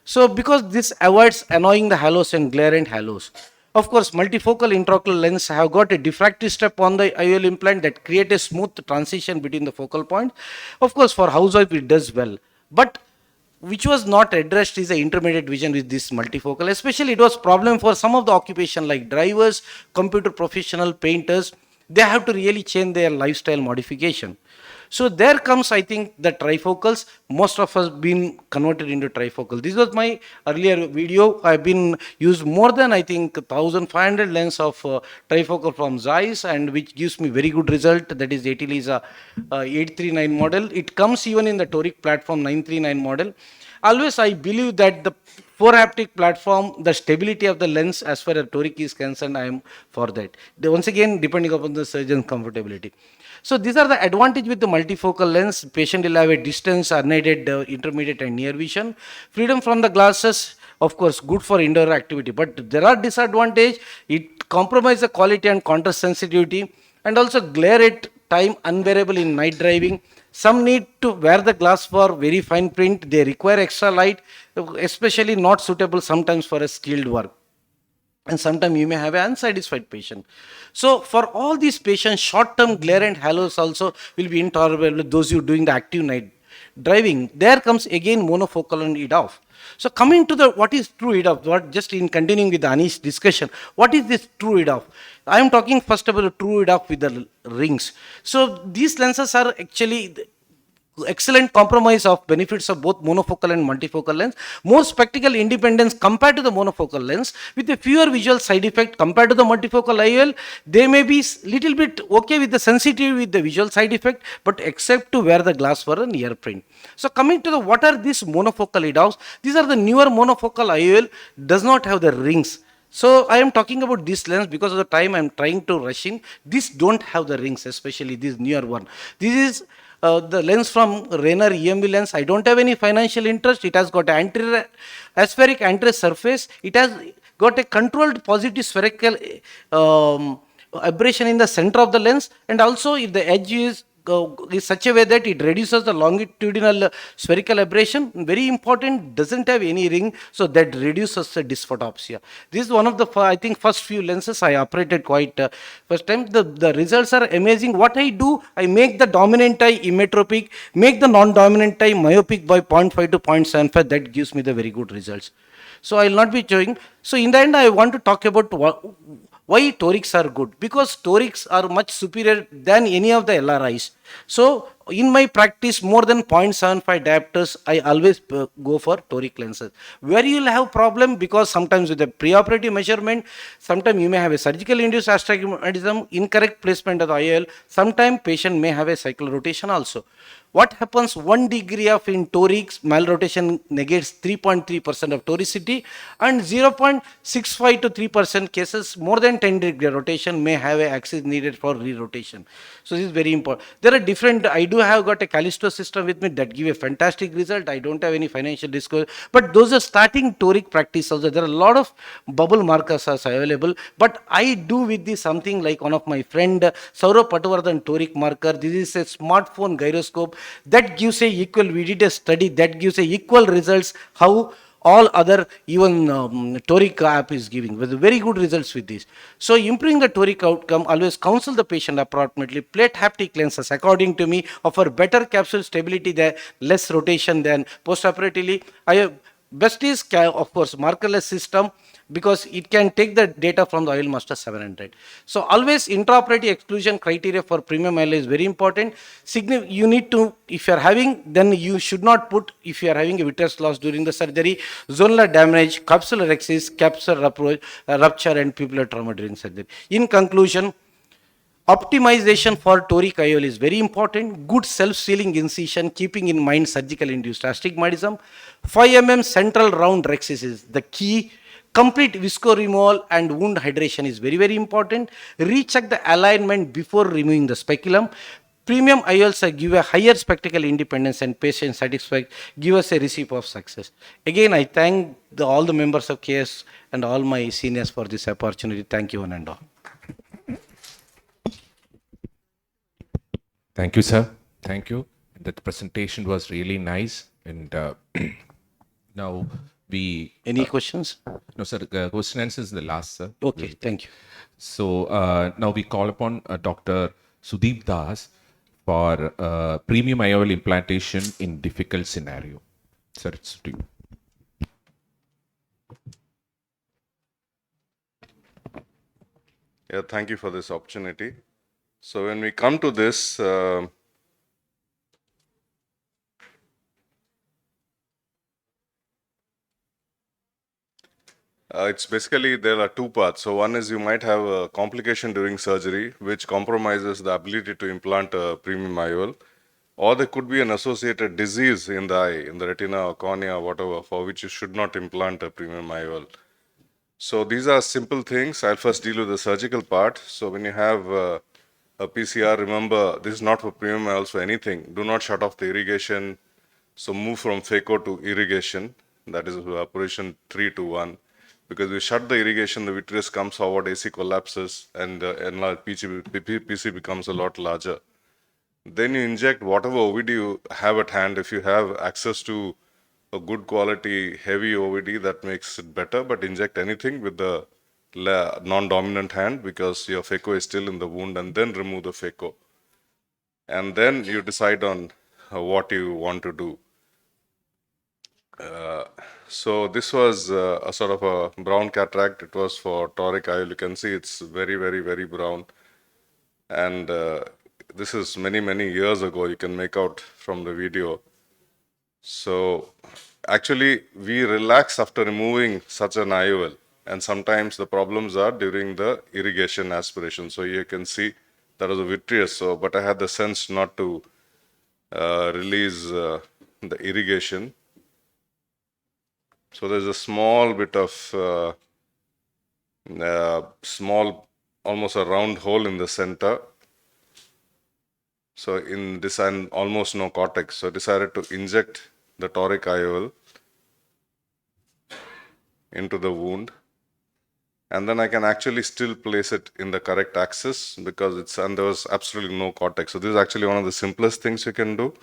So because this avoids annoying the halos and glare and halos. Of course, multifocal intraocular lens have got a diffractive step on the IOL implant that create a smooth transition between the focal point. Of course, for housewife it does well, but which was not addressed is the intermediate vision with this multifocal. Especially it was problem for some of the occupation like drivers, computer professional, painters. They have to really change their lifestyle modification. So there comes, I think, the trifocals. Most of us been converted into trifocal. This was my earlier video. I've been used more than, I think, 1,500 lens of trifocal from Zeiss, and which gives me very good result. That is Lisa 839 model. It comes even in the toric platform 939 model. Always I believe that the 4-haptic platform, the stability of the lens as far as toric is concerned, I am for that. Once again, depending upon the surgeon's comfortability. So these are the advantage with the multifocal lens. Patient will have a distance, unaided, intermediate and near vision. Freedom from the glasses, of course, good for indoor activity. But there are disadvantage. It compromises the quality and contrast sensitivity, and also glare at time unbearable in night driving. Some need to wear the glass for very fine print. They require extra light, especially not suitable sometimes for a skilled work. And sometimes you may have an unsatisfied patient. So for all these patients, short-term glare and halos also will be intolerable with those who are doing the active night driving. There comes again monofocal and EDOF. So coming to the what is true EDOF, what just in continuing with Anish discussion, what is this true EDOF? I am talking first about the true EDOF with the rings. So these lenses are actually excellent compromise of benefits of both monofocal and multifocal lens, more spectacle independence compared to the monofocal lens, with a fewer visual side effect compared to the multifocal IOL. They may be little bit okay with the sensitivity with the visual side effect, but except to wear the glass for a near print. So coming to the what are these monofocal EDOFs? These are the newer monofocal IOL, does not have the rings. So I am talking about this lens because of the time I am trying to rush in. These don't have the rings, especially this newer one. This is the lens from Rayner EMV lens. I don't have any financial interest. It has got anterior aspheric anterior surface. It has got a controlled positive spherical aberration in the center of the lens, and also if the edge is such a way that it reduces the longitudinal spherical aberration. Very important, doesn't have any ring, so that reduces the dysphotopsia. This is one of the, I think, first few lenses I operated quite first time. The results are amazing. What I do, I make the dominant eye emmetropic, make the non-dominant eye myopic by 0.5 to 0.75. That gives me the very good results. So I will not be showing. So in the end, I want to talk about why torics are good. Because torics are much superior than any of the LRIs. So in my practice, more than 0.75 diopters, I always go for toric lenses. Where you will have problem, because sometimes with the preoperative measurement, sometimes you may have a surgical induced astigmatism, incorrect placement of the IOL. Sometimes patient may have a cycle rotation also. What happens, 1 degree of in torics, malrotation negates 3.3% of toricity, and 0.65 to 3% cases, more than 10 degree rotation may have a axis needed for re-rotation. So this is very important. There are different, I do have got a Callisto system with me that give a fantastic result. I don't have any financial disclosure, but those are starting toric practice also. There are a lot of bubble markers are available, but I do with this something like one of my friend, Saurabh Patwardhan toric marker. This is a smartphone gyroscope that gives a equal, we did a study that gives a equal results how all other even toric app is giving with very good results with this. So improving the toric outcome, always counsel the patient appropriately. Plate haptic lenses according to me offer better capsule stability than less rotation than postoperatively. Best is of course markerless system, because it can take the data from the IOL Master 700. So always intraoperative exclusion criteria for premium IOL is very important. You need to, if you are having, then you should not put, if you are having a vitreous loss during the surgery, zonular damage, capsular exis, capsular rupture and pupillar trauma during surgery. In conclusion, optimization for toric IOL is very important. Good self-sealing incision, keeping in mind surgical induced astigmatism. 5 mm central round rexis is the key. Complete visco removal and wound hydration is very, very important. Recheck the alignment before removing the speculum. Premium IOLs give a higher spectacle independence and patient satisfaction, give us a recipe of success. Again, I thank all the members of KS and all my seniors for this opportunity. Thank you one and all. Thank you, sir. Thank you. That presentation was really nice. And now we Any questions? no, sir. Question answer is the last, sir. Okay, thank you. So now we call upon Dr. Sudeep Das for premium IOL implantation in difficult scenario. Sir, it's to you. Yeah, thank you for this opportunity. So when we come to this, it's basically there are two parts. So one is you might have a complication during surgery which compromises the ability to implant a premium IOL, or there could be an associated disease in the eye, in the retina or cornea, whatever, for which you should not implant a premium IOL. So these are simple things. I'll first deal with the surgical part. So when you have a PCR, remember this is not for premium IOLs for anything. Do not shut off the irrigation. So move from phaco to irrigation. That is operation 3 to 1. Because we shut the irrigation, the vitreous comes forward, AC collapses, and enlarged PC becomes a lot larger. Then you inject whatever OVD you have at hand. If you have access to a good quality heavy OVD, that makes it better, but inject anything with the non-dominant hand because your phaco is still in the wound, and then remove the phaco. And then you decide on what you want to do. So this was a sort of a brown cataract. It was for toric IOL. You can see it's very, very, very brown. And this is many, many years ago. You can make out from the video. So actually, we relax after removing such an IOL. And sometimes the problems are during the irrigation aspiration. So you can see there was a vitreous. So, but I had the sense not to release the irrigation. So there's a small bit of small, almost a round hole in the center. So in this, and almost no cortex. So I decided to inject the toric IOL into the wound. And then I can actually still place it in the correct axis because and there was absolutely no cortex. So this is actually one of the simplest things you can do.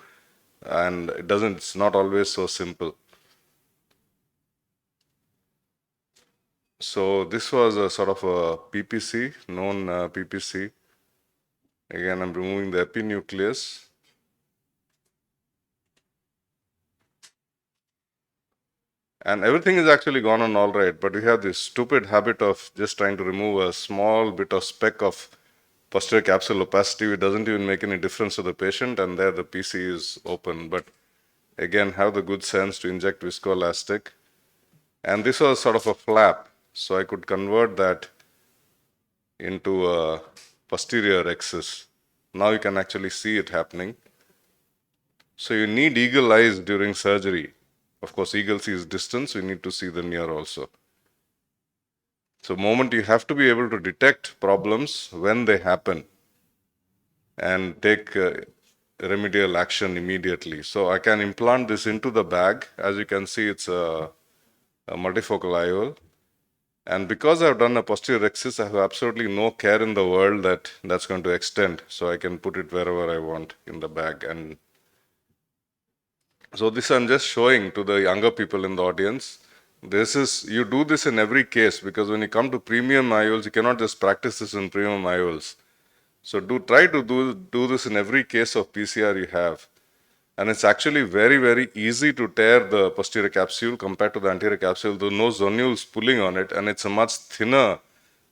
And it's not always so simple. So this was a sort of a PPC, known PPC. Again, I'm removing the epinucleus. And everything is actually gone on all right, but we have this stupid habit of just trying to remove a small bit of speck of posterior capsule opacity. It doesn't even make any difference to the patient, and there the PC is open. But again, have the good sense to inject viscoelastic. And this was sort of a flap, so I could convert that into a posterior axis. Now you can actually see it happening. So you need eagle eyes during surgery. Of course, eagle sees distance, you need to see the near also. So moment you have to be able to detect problems when they happen and take remedial action immediately. So I can implant this into the bag. As you can see, it's a multifocal IOL. And because I've done a posterior axis, I have absolutely no care in the world that that's going to extend. So I can put it wherever I want in the bag. And so this I'm just showing to the younger people in the audience. You do this in every case because when you come to premium IOLs, you cannot just practice this in premium IOLs. So try to do this in every case of PCR you have. And it's actually very, very easy to tear the posterior capsule compared to the anterior capsule. There are no zonules pulling on it, and it's a much thinner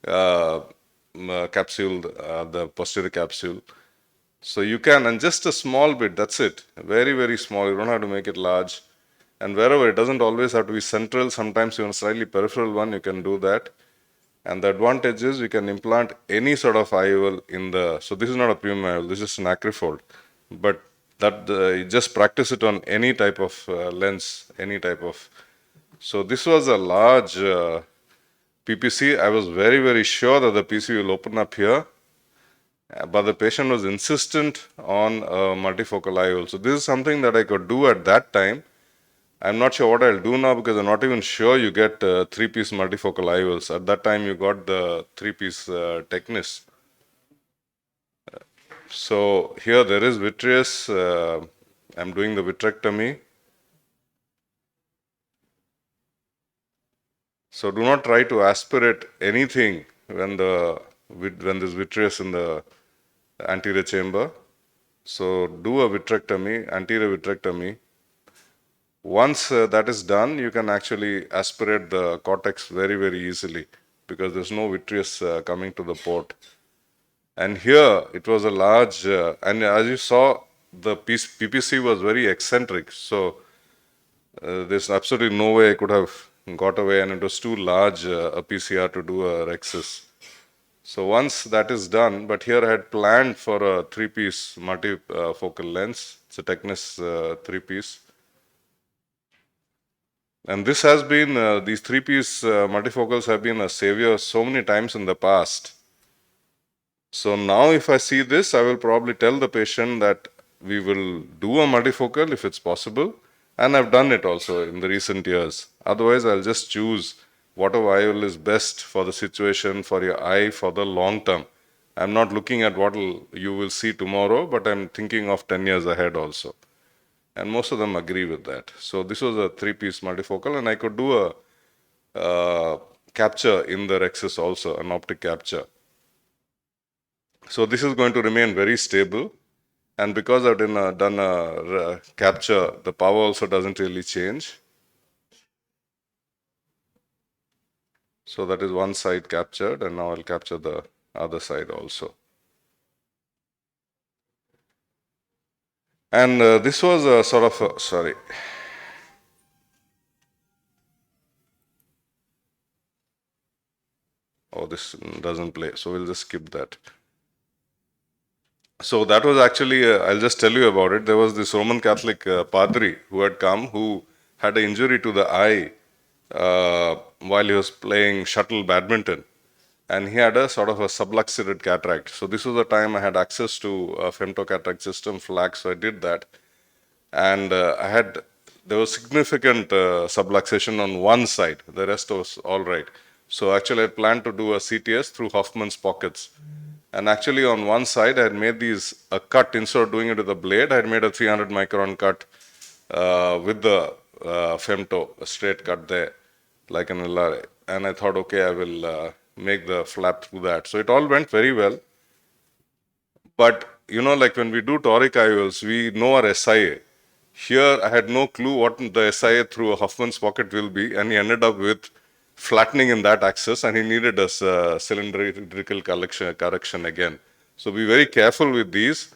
capsule, the posterior capsule. So you can, and just a small bit, that's it. Very, very small. You don't have to make it large. And wherever, it doesn't always have to be central. Sometimes even a slightly peripheral one, you can do that. And the advantage is you can implant any sort of IOL in the, so this is not a premium IOL, this is an acrifold. But that you just practice it on any type of lens, any type of. So this was a large PPC. I was very, very sure that the PC will open up here. But the patient was insistent on a multifocal IOL. So this is something that I could do at that time. I'm not sure what I'll do now because I'm not even sure you get 3-piece multifocal IOLs. At that time, you got the 3-piece Technis. So here there is vitreous. I'm doing the vitrectomy. So do not try to aspirate anything when there's vitreous in the anterior chamber. So do a vitrectomy, anterior vitrectomy. Once that is done, you can actually aspirate the cortex very, very easily because there's no vitreous coming to the port. And here it was a large, and as you saw, the PPC was very eccentric. So there's absolutely no way I could have got away, and it was too large a PCR to do a rhexis. So once that is done, but here I had planned for a 3-piece multifocal lens. It's a Technis 3-piece. And this has been, these 3-piece multifocals have been a savior so many times in the past. So now if I see this, I will probably tell the patient that we will do a multifocal if it's possible. And I've done it also in the recent years. Otherwise, I'll just choose whatever IOL is best for the situation, for your eye, for the long term. I'm not looking at what you will see tomorrow, but I'm thinking of 10 years ahead also. And most of them agree with that. So this was a 3-piece multifocal, and I could do a capture in the rhexis also, an optic capture. So this is going to remain very stable. And because I've done a capture, the power also doesn't really change. So that is one side captured, and now I'll capture the other side also. And this was a sort of, sorry. Oh, this doesn't play, so we'll just skip that. So that was actually, I'll just tell you about it. There was this Roman Catholic padri who had come, who had an injury to the eye while he was playing shuttle badminton. And he had a sort of a subluxated cataract. So this was the time I had access to a femtocataract system, FLAC, so I did that. And there was significant subluxation on one side. The rest was all right. So actually I planned to do a CTS through Hoffman's pockets. And actually on one side, I had made a cut, instead of doing it with a blade, I had made a 300 micron cut with the femto, a straight cut there, like an LRA. And I thought, okay, I will make the flap through that. So it all went very well. But, you know, like when we do toric IOLs, we know our SIA. Here, I had no clue what the SIA through a Hoffman's pocket will be, and he ended up with flattening in that axis, and he needed a cylindrical correction again. So be very careful with these,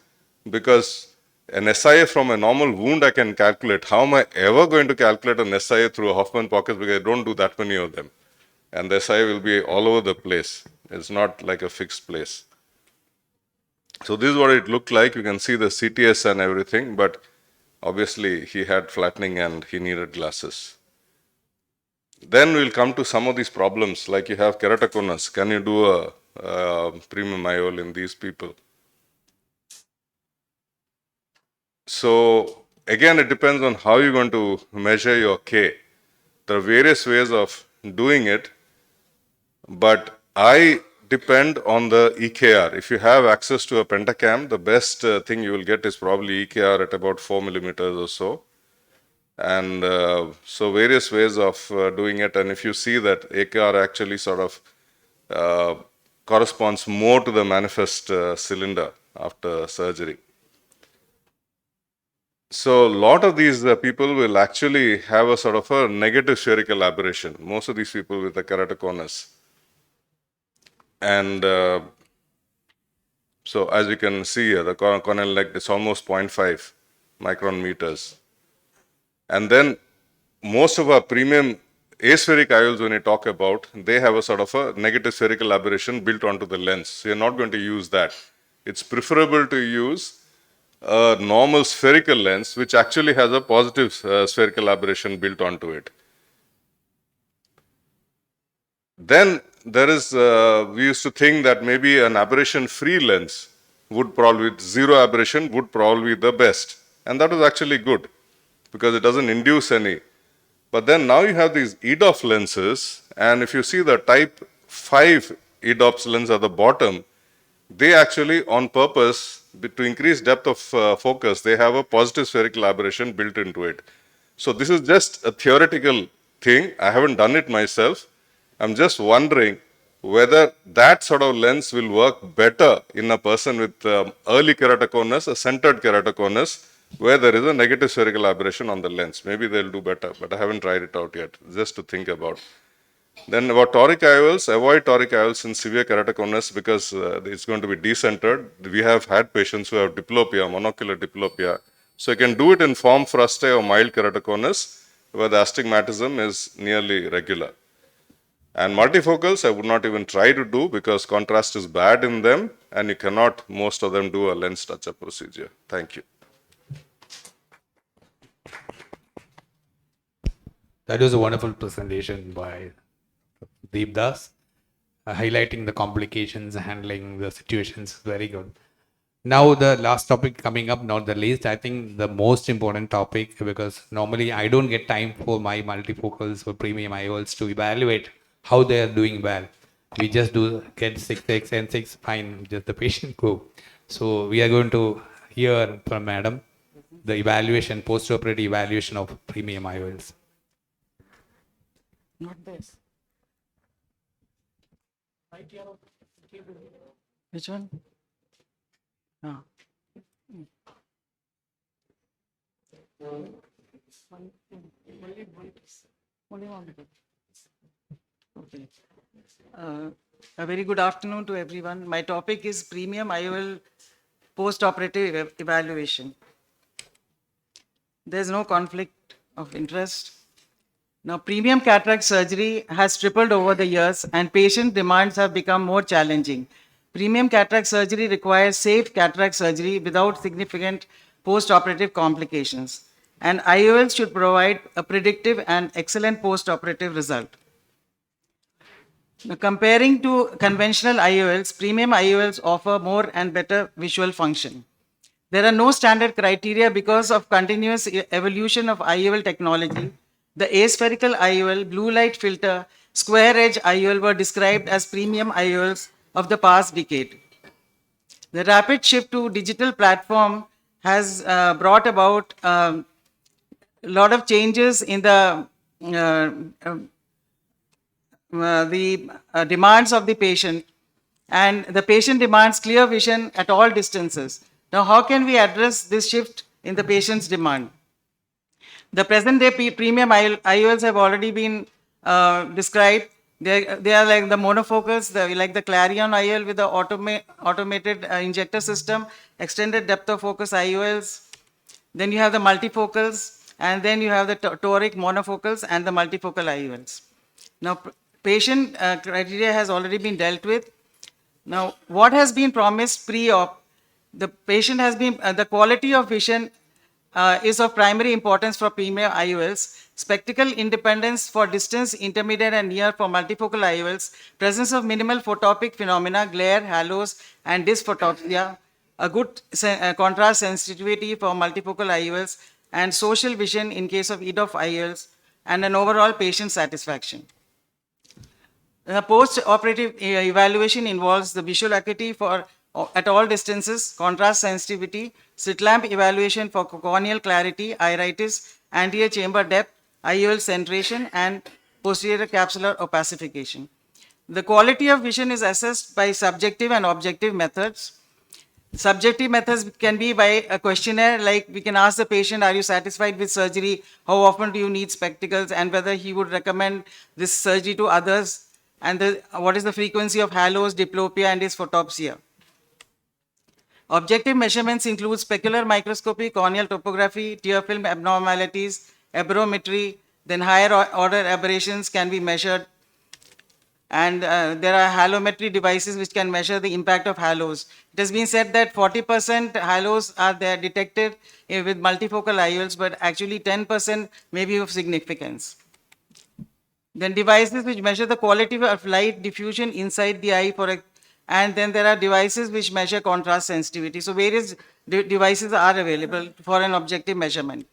because an SIA from a normal wound I can calculate. How am I ever going to calculate an SIA through a Hoffman pocket, because I don't do that many of them. And the SIA will be all over the place. It's not like a fixed place. So this is what it looked like. You can see the CTS and everything, but obviously he had flattening and he needed glasses. Then we'll come to some of these problems, like you have keratoconus. Can you do a premium IOL in these people? So again, it depends on how you're going to measure your K. There are various ways of doing it, but I depend on the EKR. If you have access to a pentacam, the best thing you will get is probably EKR at about 4 millimeters or so. And so various ways of doing it. And if you see that EKR actually sort of corresponds more to the manifest cylinder after surgery. So a lot of these people will actually have a sort of a negative spherical aberration. Most of these people with the keratoconus. And so as you can see here, the corneal neck is almost 0.5 micron meters. And then most of our premium aspheric IOLs, when you talk about, they have a sort of a negative spherical aberration built onto the lens. So you're not going to use that. It's preferable to use a normal spherical lens, which actually has a positive spherical aberration built onto it. Then there is, we used to think that maybe an aberration-free lens would probably, with zero aberration, would probably be the best. And that was actually good, because it doesn't induce any. But then now you have these EDOF lenses, and if you see the type 5 EDOF lens at the bottom, they actually, on purpose, to increase depth of focus, they have a positive spherical aberration built into it. So this is just a theoretical thing. I haven't done it myself, I'm just wondering whether that sort of lens will work better in a person with early keratoconus, a centered keratoconus, where there is a negative spherical aberration on the lens. Maybe they'll do better, but I haven't tried it out yet, just to think about. Then about toric IOLs, avoid toric IOLs in severe keratoconus because it's going to be decentered. We have had patients who have diplopia, monocular diplopia. So you can do it in form frustae or mild keratoconus, where the astigmatism is nearly regular. And multifocals, I would not even try to do because contrast is bad in them and you cannot, most of them, do a lens touch-up procedure. Thank you. That was a wonderful presentation by Deep Das, highlighting the complications, handling the situations. Very good. Now the last topic coming up, not the least, I think the most important topic, because normally I don't get time for my multifocals or premium IOLs to evaluate how they are doing well. We just do get 6x and 6, fine, just the patient go. So we are going to hear from Madam the evaluation, post-operative evaluation of premium IOLs. Not this. Which one? Ah. Only one. Okay. A very good afternoon to everyone. My topic is premium IOL post-operative evaluation. There is no conflict of interest. Now, premium cataract surgery has tripled over the years and patient demands have become more challenging. Premium cataract surgery requires safe cataract surgery without significant post-operative complications. And IOLs should provide a predictive and excellent post-operative result. Now, comparing to conventional IOLs, premium IOLs offer more and better visual function. There are no standard criteria because of continuous evolution of IOL technology. The aspherical IOL, blue light filter, square edge IOL were described as premium IOLs of the past decade. The rapid shift to digital platform has brought about a lot of changes in the demands of the patient, and the patient demands clear vision at all distances. Now, how can we address this shift in the patient's demand? The present day premium IOLs have already been described. They are like the monofocus, like the Clarion IOL with the automated injector system, extended depth of focus IOLs. Then you have the multifocals, and then you have the toric monofocals and the multifocal IOLs. Now, patient criteria has already been dealt with. Now, what has been promised pre-op? The patient has been, the quality of vision is of primary importance for premium IOLs. Spectacle independence for distance, intermediate and near for multifocal IOLs. Presence of minimal photopic phenomena, glare, halos, and dysphotopsia. A good contrast sensitivity for multifocal IOLs, and social vision in case of EDOF IOLs, and an overall patient satisfaction. The post-operative evaluation involves the visual acuity for at all distances, contrast sensitivity, slit lamp evaluation for corneal clarity, iritis, anterior chamber depth, IOL centration, and posterior capsular opacification. The quality of vision is assessed by subjective and objective methods. Subjective methods can be by a questionnaire, like we can ask the patient, are you satisfied with surgery? How often do you need spectacles? And whether he would recommend this surgery to others. And what is the frequency of halos, diplopia, and dysphotopsia. Objective measurements include specular microscopy, corneal topography, tear film abnormalities, aberrometry, then higher order aberrations can be measured. And there are halometry devices which can measure the impact of halos. It has been said that 40% halos are there detected with multifocal IOLs, but actually 10% may be of significance. Then devices which measure the quality of light diffusion inside the eye, and then there are devices which measure contrast sensitivity. So various devices are available for an objective measurement.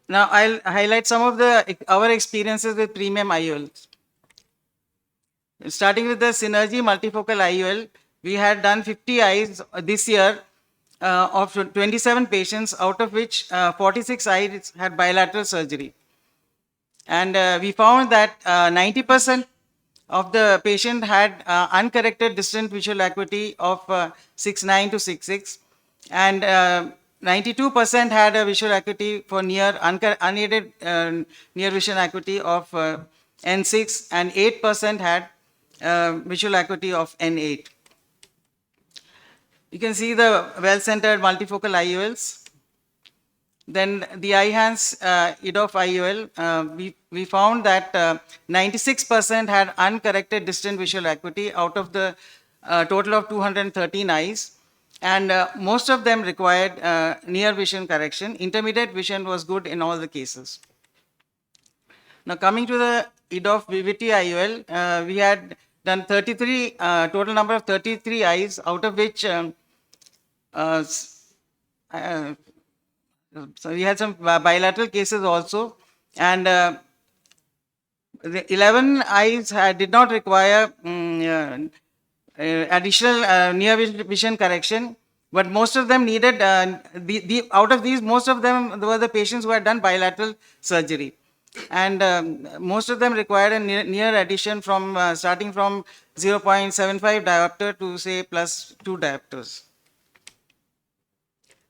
Now I'll highlight some of our experiences with premium IOLs. Starting with the Synergy multifocal IOL, we had done 50 eyes this year of 27 patients, out of which 46 eyes had bilateral surgery. And we found that 90% of the patient had uncorrected distant visual acuity of 6.9 to 6.6, and 92% had a visual acuity for unaided near vision acuity of N6, and 8% had visual acuity of N8. You can see the well-centered multifocal IOLs. Then the eye-hands EDOF IOL, we found that 96% had uncorrected distant visual acuity out of the total of 213 eyes, and most of them required near vision correction. Intermediate vision was good in all the cases. Now coming to the EDOF VVT IOL, we had done 33, total number of 33 eyes, out of which so we had some bilateral cases also, and the 11 eyes did not require additional near vision correction, but most of them needed, out of these, most of them were the patients who had done bilateral surgery. And most of them required a near addition from starting from 0.75 diopter to say plus 2 diopters.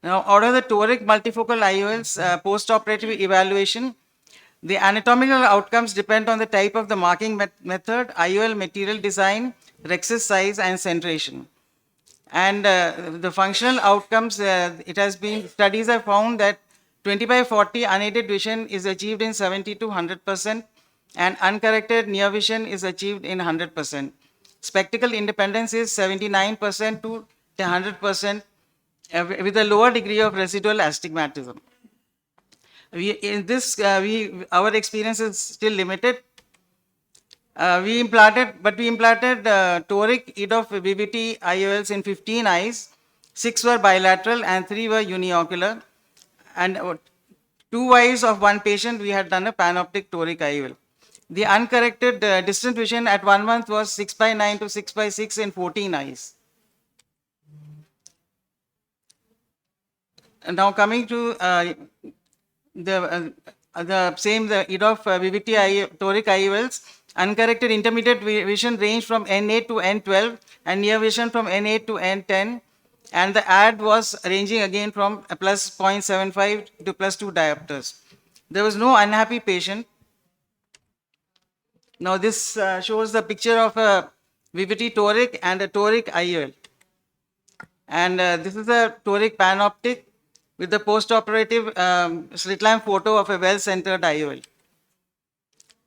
Now, out of the toric multifocal IOLs post-operative evaluation, the anatomical outcomes depend on the type of the marking method, IOL material design, rhexis size, and centration. And the functional outcomes, it has been, studies have found that 20/40 unaided vision is achieved in 70 to 100%, and uncorrected near vision is achieved in 100%. Spectacle independence is 79% to 100%, with a lower degree of residual astigmatism. Our experience is still limited. We implanted toric EDOF VVT IOLs in 15 eyes. 6 were bilateral and 3 were uniocular. And 2 eyes of one patient, we had done a panoptic toric IOL. The uncorrected distant vision at 1 month was 6/9 to 6/6 in 14 eyes. And now coming to the EDOF VVT toric IOLs, uncorrected intermediate vision range from N8 to N12 and near vision from N8 to N10, and the ad was ranging again from plus 0.75 to plus 2 diopters. There was no unhappy patient. Now this shows the picture of a VVT toric and a toric IOL. And this is a toric panoptic with the post-operative slit lamp photo of a well-centered IOL.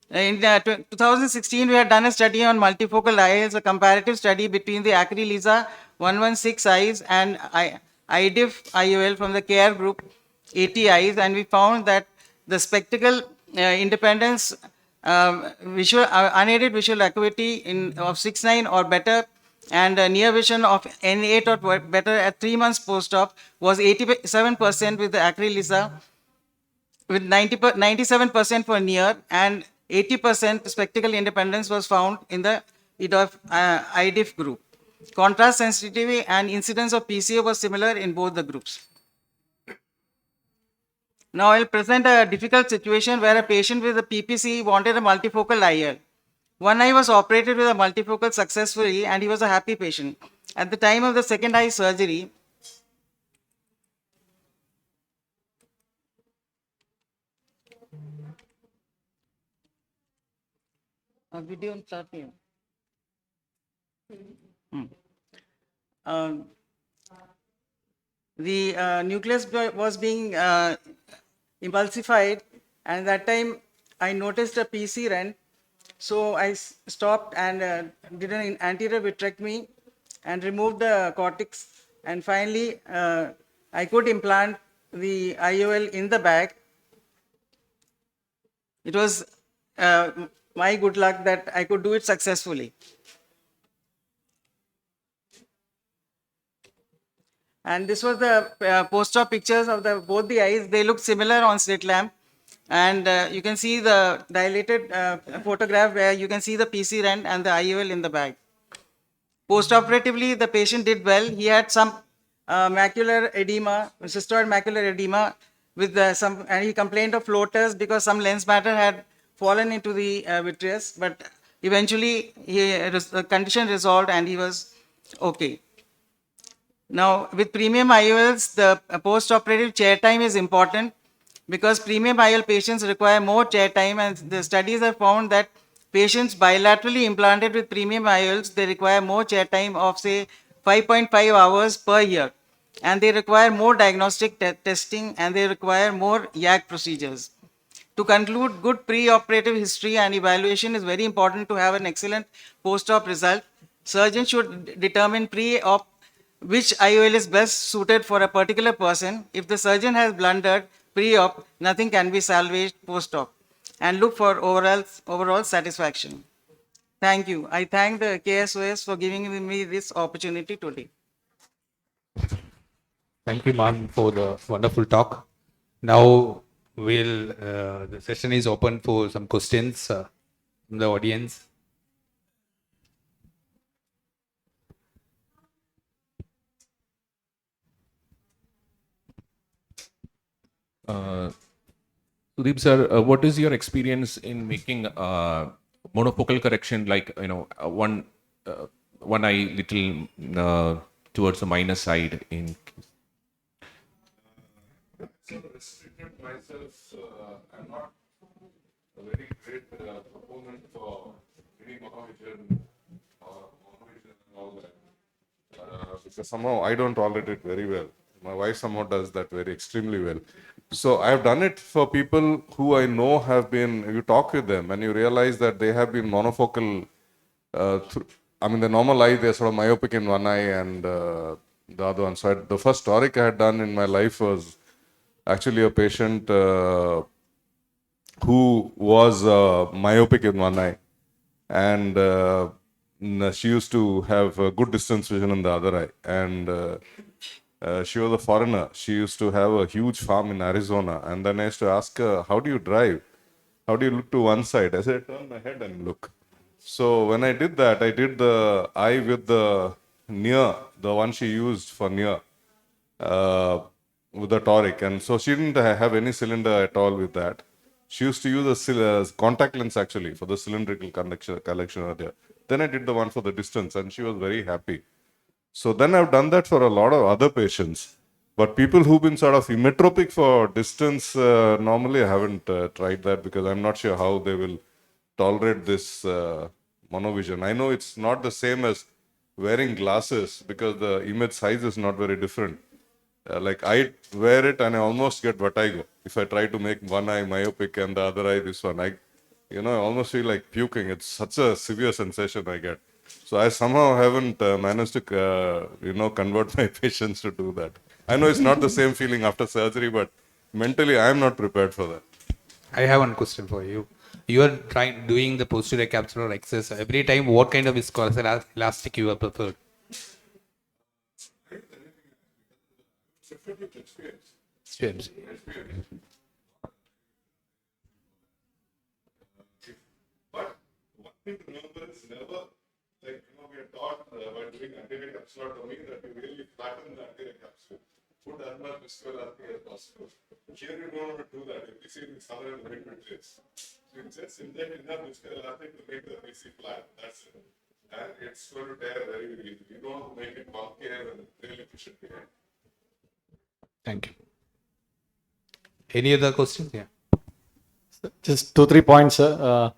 In 2016, we had done a study on multifocal IOLs, a comparative study between the Acry-Lisa 116 eyes and IDIF IOL from the CARE group, 80 eyes, and we found that the spectacle independence, unaided visual acuity of 6.9 or better, and near vision of N8 or better at 3 months post-op was 87% with the Acry-Lisa, with 97% for near, and 80% spectacle independence was found in the IDIF group. Contrast sensitivity and incidence of PCO was similar in both the groups. Now I'll present a difficult situation where a patient with a PPC wanted a multifocal IOL. One eye was operated with a multifocal successfully, and he was a happy patient. At the time of the second eye surgery, video start here. The nucleus was being emulsified, and that time I noticed a PC rent. So I stopped and did an anterior vitrectomy and removed the cortex, and finally I could implant the IOL in the bag. It was my good luck that I could do it successfully. And this was the post-op pictures of both the eyes. They look similar on slit lamp. And you can see the dilated photograph where you can see the PC rent and the IOL in the bag. Post-operatively, the patient did well. He had some macular edema, cystoid macular edema, with and he complained of floaters because some lens matter had fallen into the vitreous, but eventually the condition resolved and he was okay. Now, with premium IOLs, the post-operative chair time is important because premium IOL patients require more chair time, and the studies have found that patients bilaterally implanted with premium IOLs, they require more chair time of say 5.5 hours per year, and they require more diagnostic testing, and they require more YAG procedures. To conclude, good pre-operative history and evaluation is very important to have an excellent post-op result. Surgeons should determine pre-op which IOL is best suited for a particular person. If the surgeon has blundered pre-op, nothing can be salvaged post-op, and look for overall satisfaction. Thank you. I thank the KSOS for giving me this opportunity today. Thank you, ma'am, for the wonderful talk. Now, the session is open for some questions from the audience. Sudeep sir, what is your experience in making monofocal correction, like one eye little towards the minus side in? Restricted myself. I'm not a very great proponent for any monovision or monovision and all that. Because somehow I don't tolerate it very well. My wife somehow does that very extremely well. So I've done it for people who I know have been, you talk with them and you realize that they have been monofocal. I mean, the normal eye, they're sort of myopic in one eye and the other one. So the first toric I had done in my life was actually a patient who was myopic in one eye, and she used to have good distance vision in the other eye, and she was a foreigner. She used to have a huge farm in Arizona, and then I used to ask her, how do you drive? How do you look to one side? I said, turn my head and look. So when I did that, I did the eye with the one she used for near, with the toric, and so she didn't have any cylinder at all with that. She used to use a contact lens actually for the cylindrical collection earlier. Then I did the one for the distance, and she was very happy. So then I've done that for a lot of other patients. But people who've been sort of emmetropic for distance, normally I haven't tried that because I'm not sure how they will tolerate this monovision. I know it's not the same as wearing glasses because the image size is not very different. Like I wear it and I almost get vertigo. If I try to make one eye myopic and the other eye this one, I almost feel like puking. It's such a severe sensation I get. So I somehow haven't managed to, convert my patients to do that. I know it's not the same feeling after surgery, but mentally I am not prepared for that. I have one question for you. You are doing the posterior capsular exercise every time. What kind of viscous elastic you have preferred? Experience. But one thing to remember is never, we are taught by doing anterior capsulotomy that you really flatten the anterior capsule. Put as much viscoelastic as possible. Here you don't want to do that. If you see it somewhere in the mid-vitreous. So you just inject enough viscoelastic to make the PC flat. That's it. And it's going to tear very easily. You don't want to make it concave and really push it behind. Thank you. Any other questions? Yeah. Just 2-3 points, sir.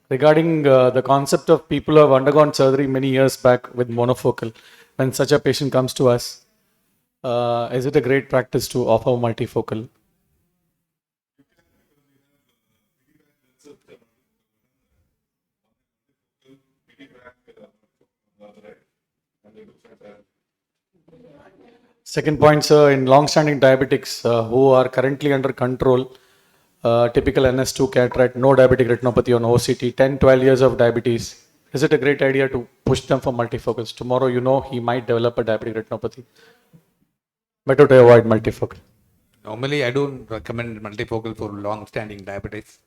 Regarding the concept of people who have undergone surgery many years back with monofocal, when such a patient comes to us, is it a great practice to offer multifocal? Second point, sir, in long-standing diabetics who are currently under control, typical NS2 cataract, no diabetic retinopathy on OCT, 10-12 years of diabetes, is it a great idea to push them for multifocals? Tomorrow, he might develop a diabetic retinopathy. Better to avoid multifocal. Normally, I don't recommend multifocal for long-standing diabetes.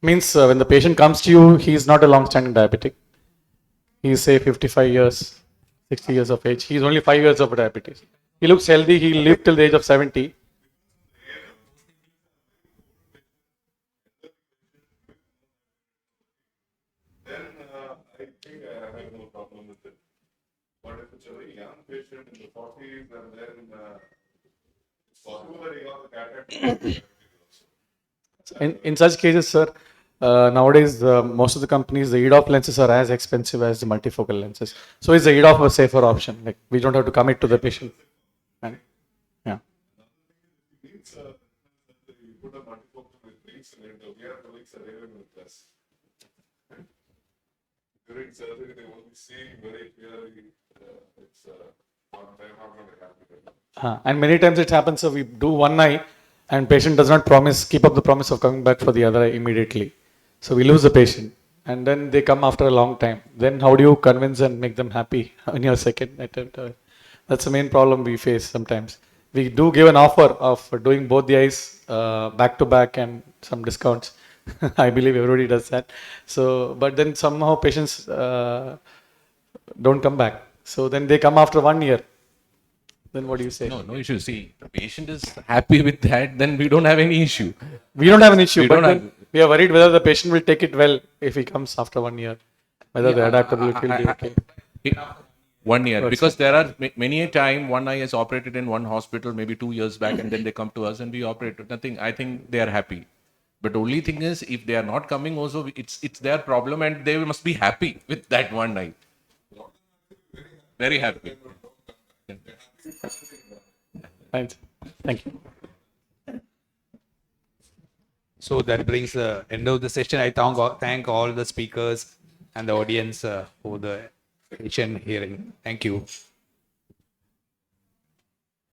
Means when the patient comes to you, he is not a long-standing diabetic. He is say 55 years, 60 years of age. He is only 5 years of diabetes. He looks healthy. He will live till the age of 70. But if it's a very young patient in the 40s, and then it's possible that he got the cataract. In such cases, sir, nowadays most of the companies, the EDOF lenses are as expensive as the multifocal lenses. So is the EDOF a safer option? Like we don't have to commit to the patient. And, yeah. Needs you put a multifocal with rings in it. We have colleagues are even with us. During surgery, they only see very clearly. It's not going to happen. And many times it happens, so we do one eye and patient does not keep up the promise of coming back for the other eye immediately. So we lose the patient and then they come after a long time. Then how do you convince and make them happy on your second attempt? That's the main problem we face sometimes. We do give an offer of doing both the eyes back to back and some discounts. I believe everybody does that. So, but then somehow patients don't come back. So then they come after 1 year. Then what do you say? No issue. See, the patient is happy with that, then we don't have any issue. We don't have an issue, but then we are worried whether the patient will take it well if he comes after 1 year. Whether the adaptability will be okay. 1 year, because there are many a time one eye is operated in one hospital maybe 2 years back, and then they come to us and we operate. Nothing. I think they are happy. But only thing is, if they are not coming, also it's their problem, and they must be happy with that one eye. Very happy. Right. Thank you. So that brings the end of the session. I thank all the speakers and the audience for the patient hearing. Thank you.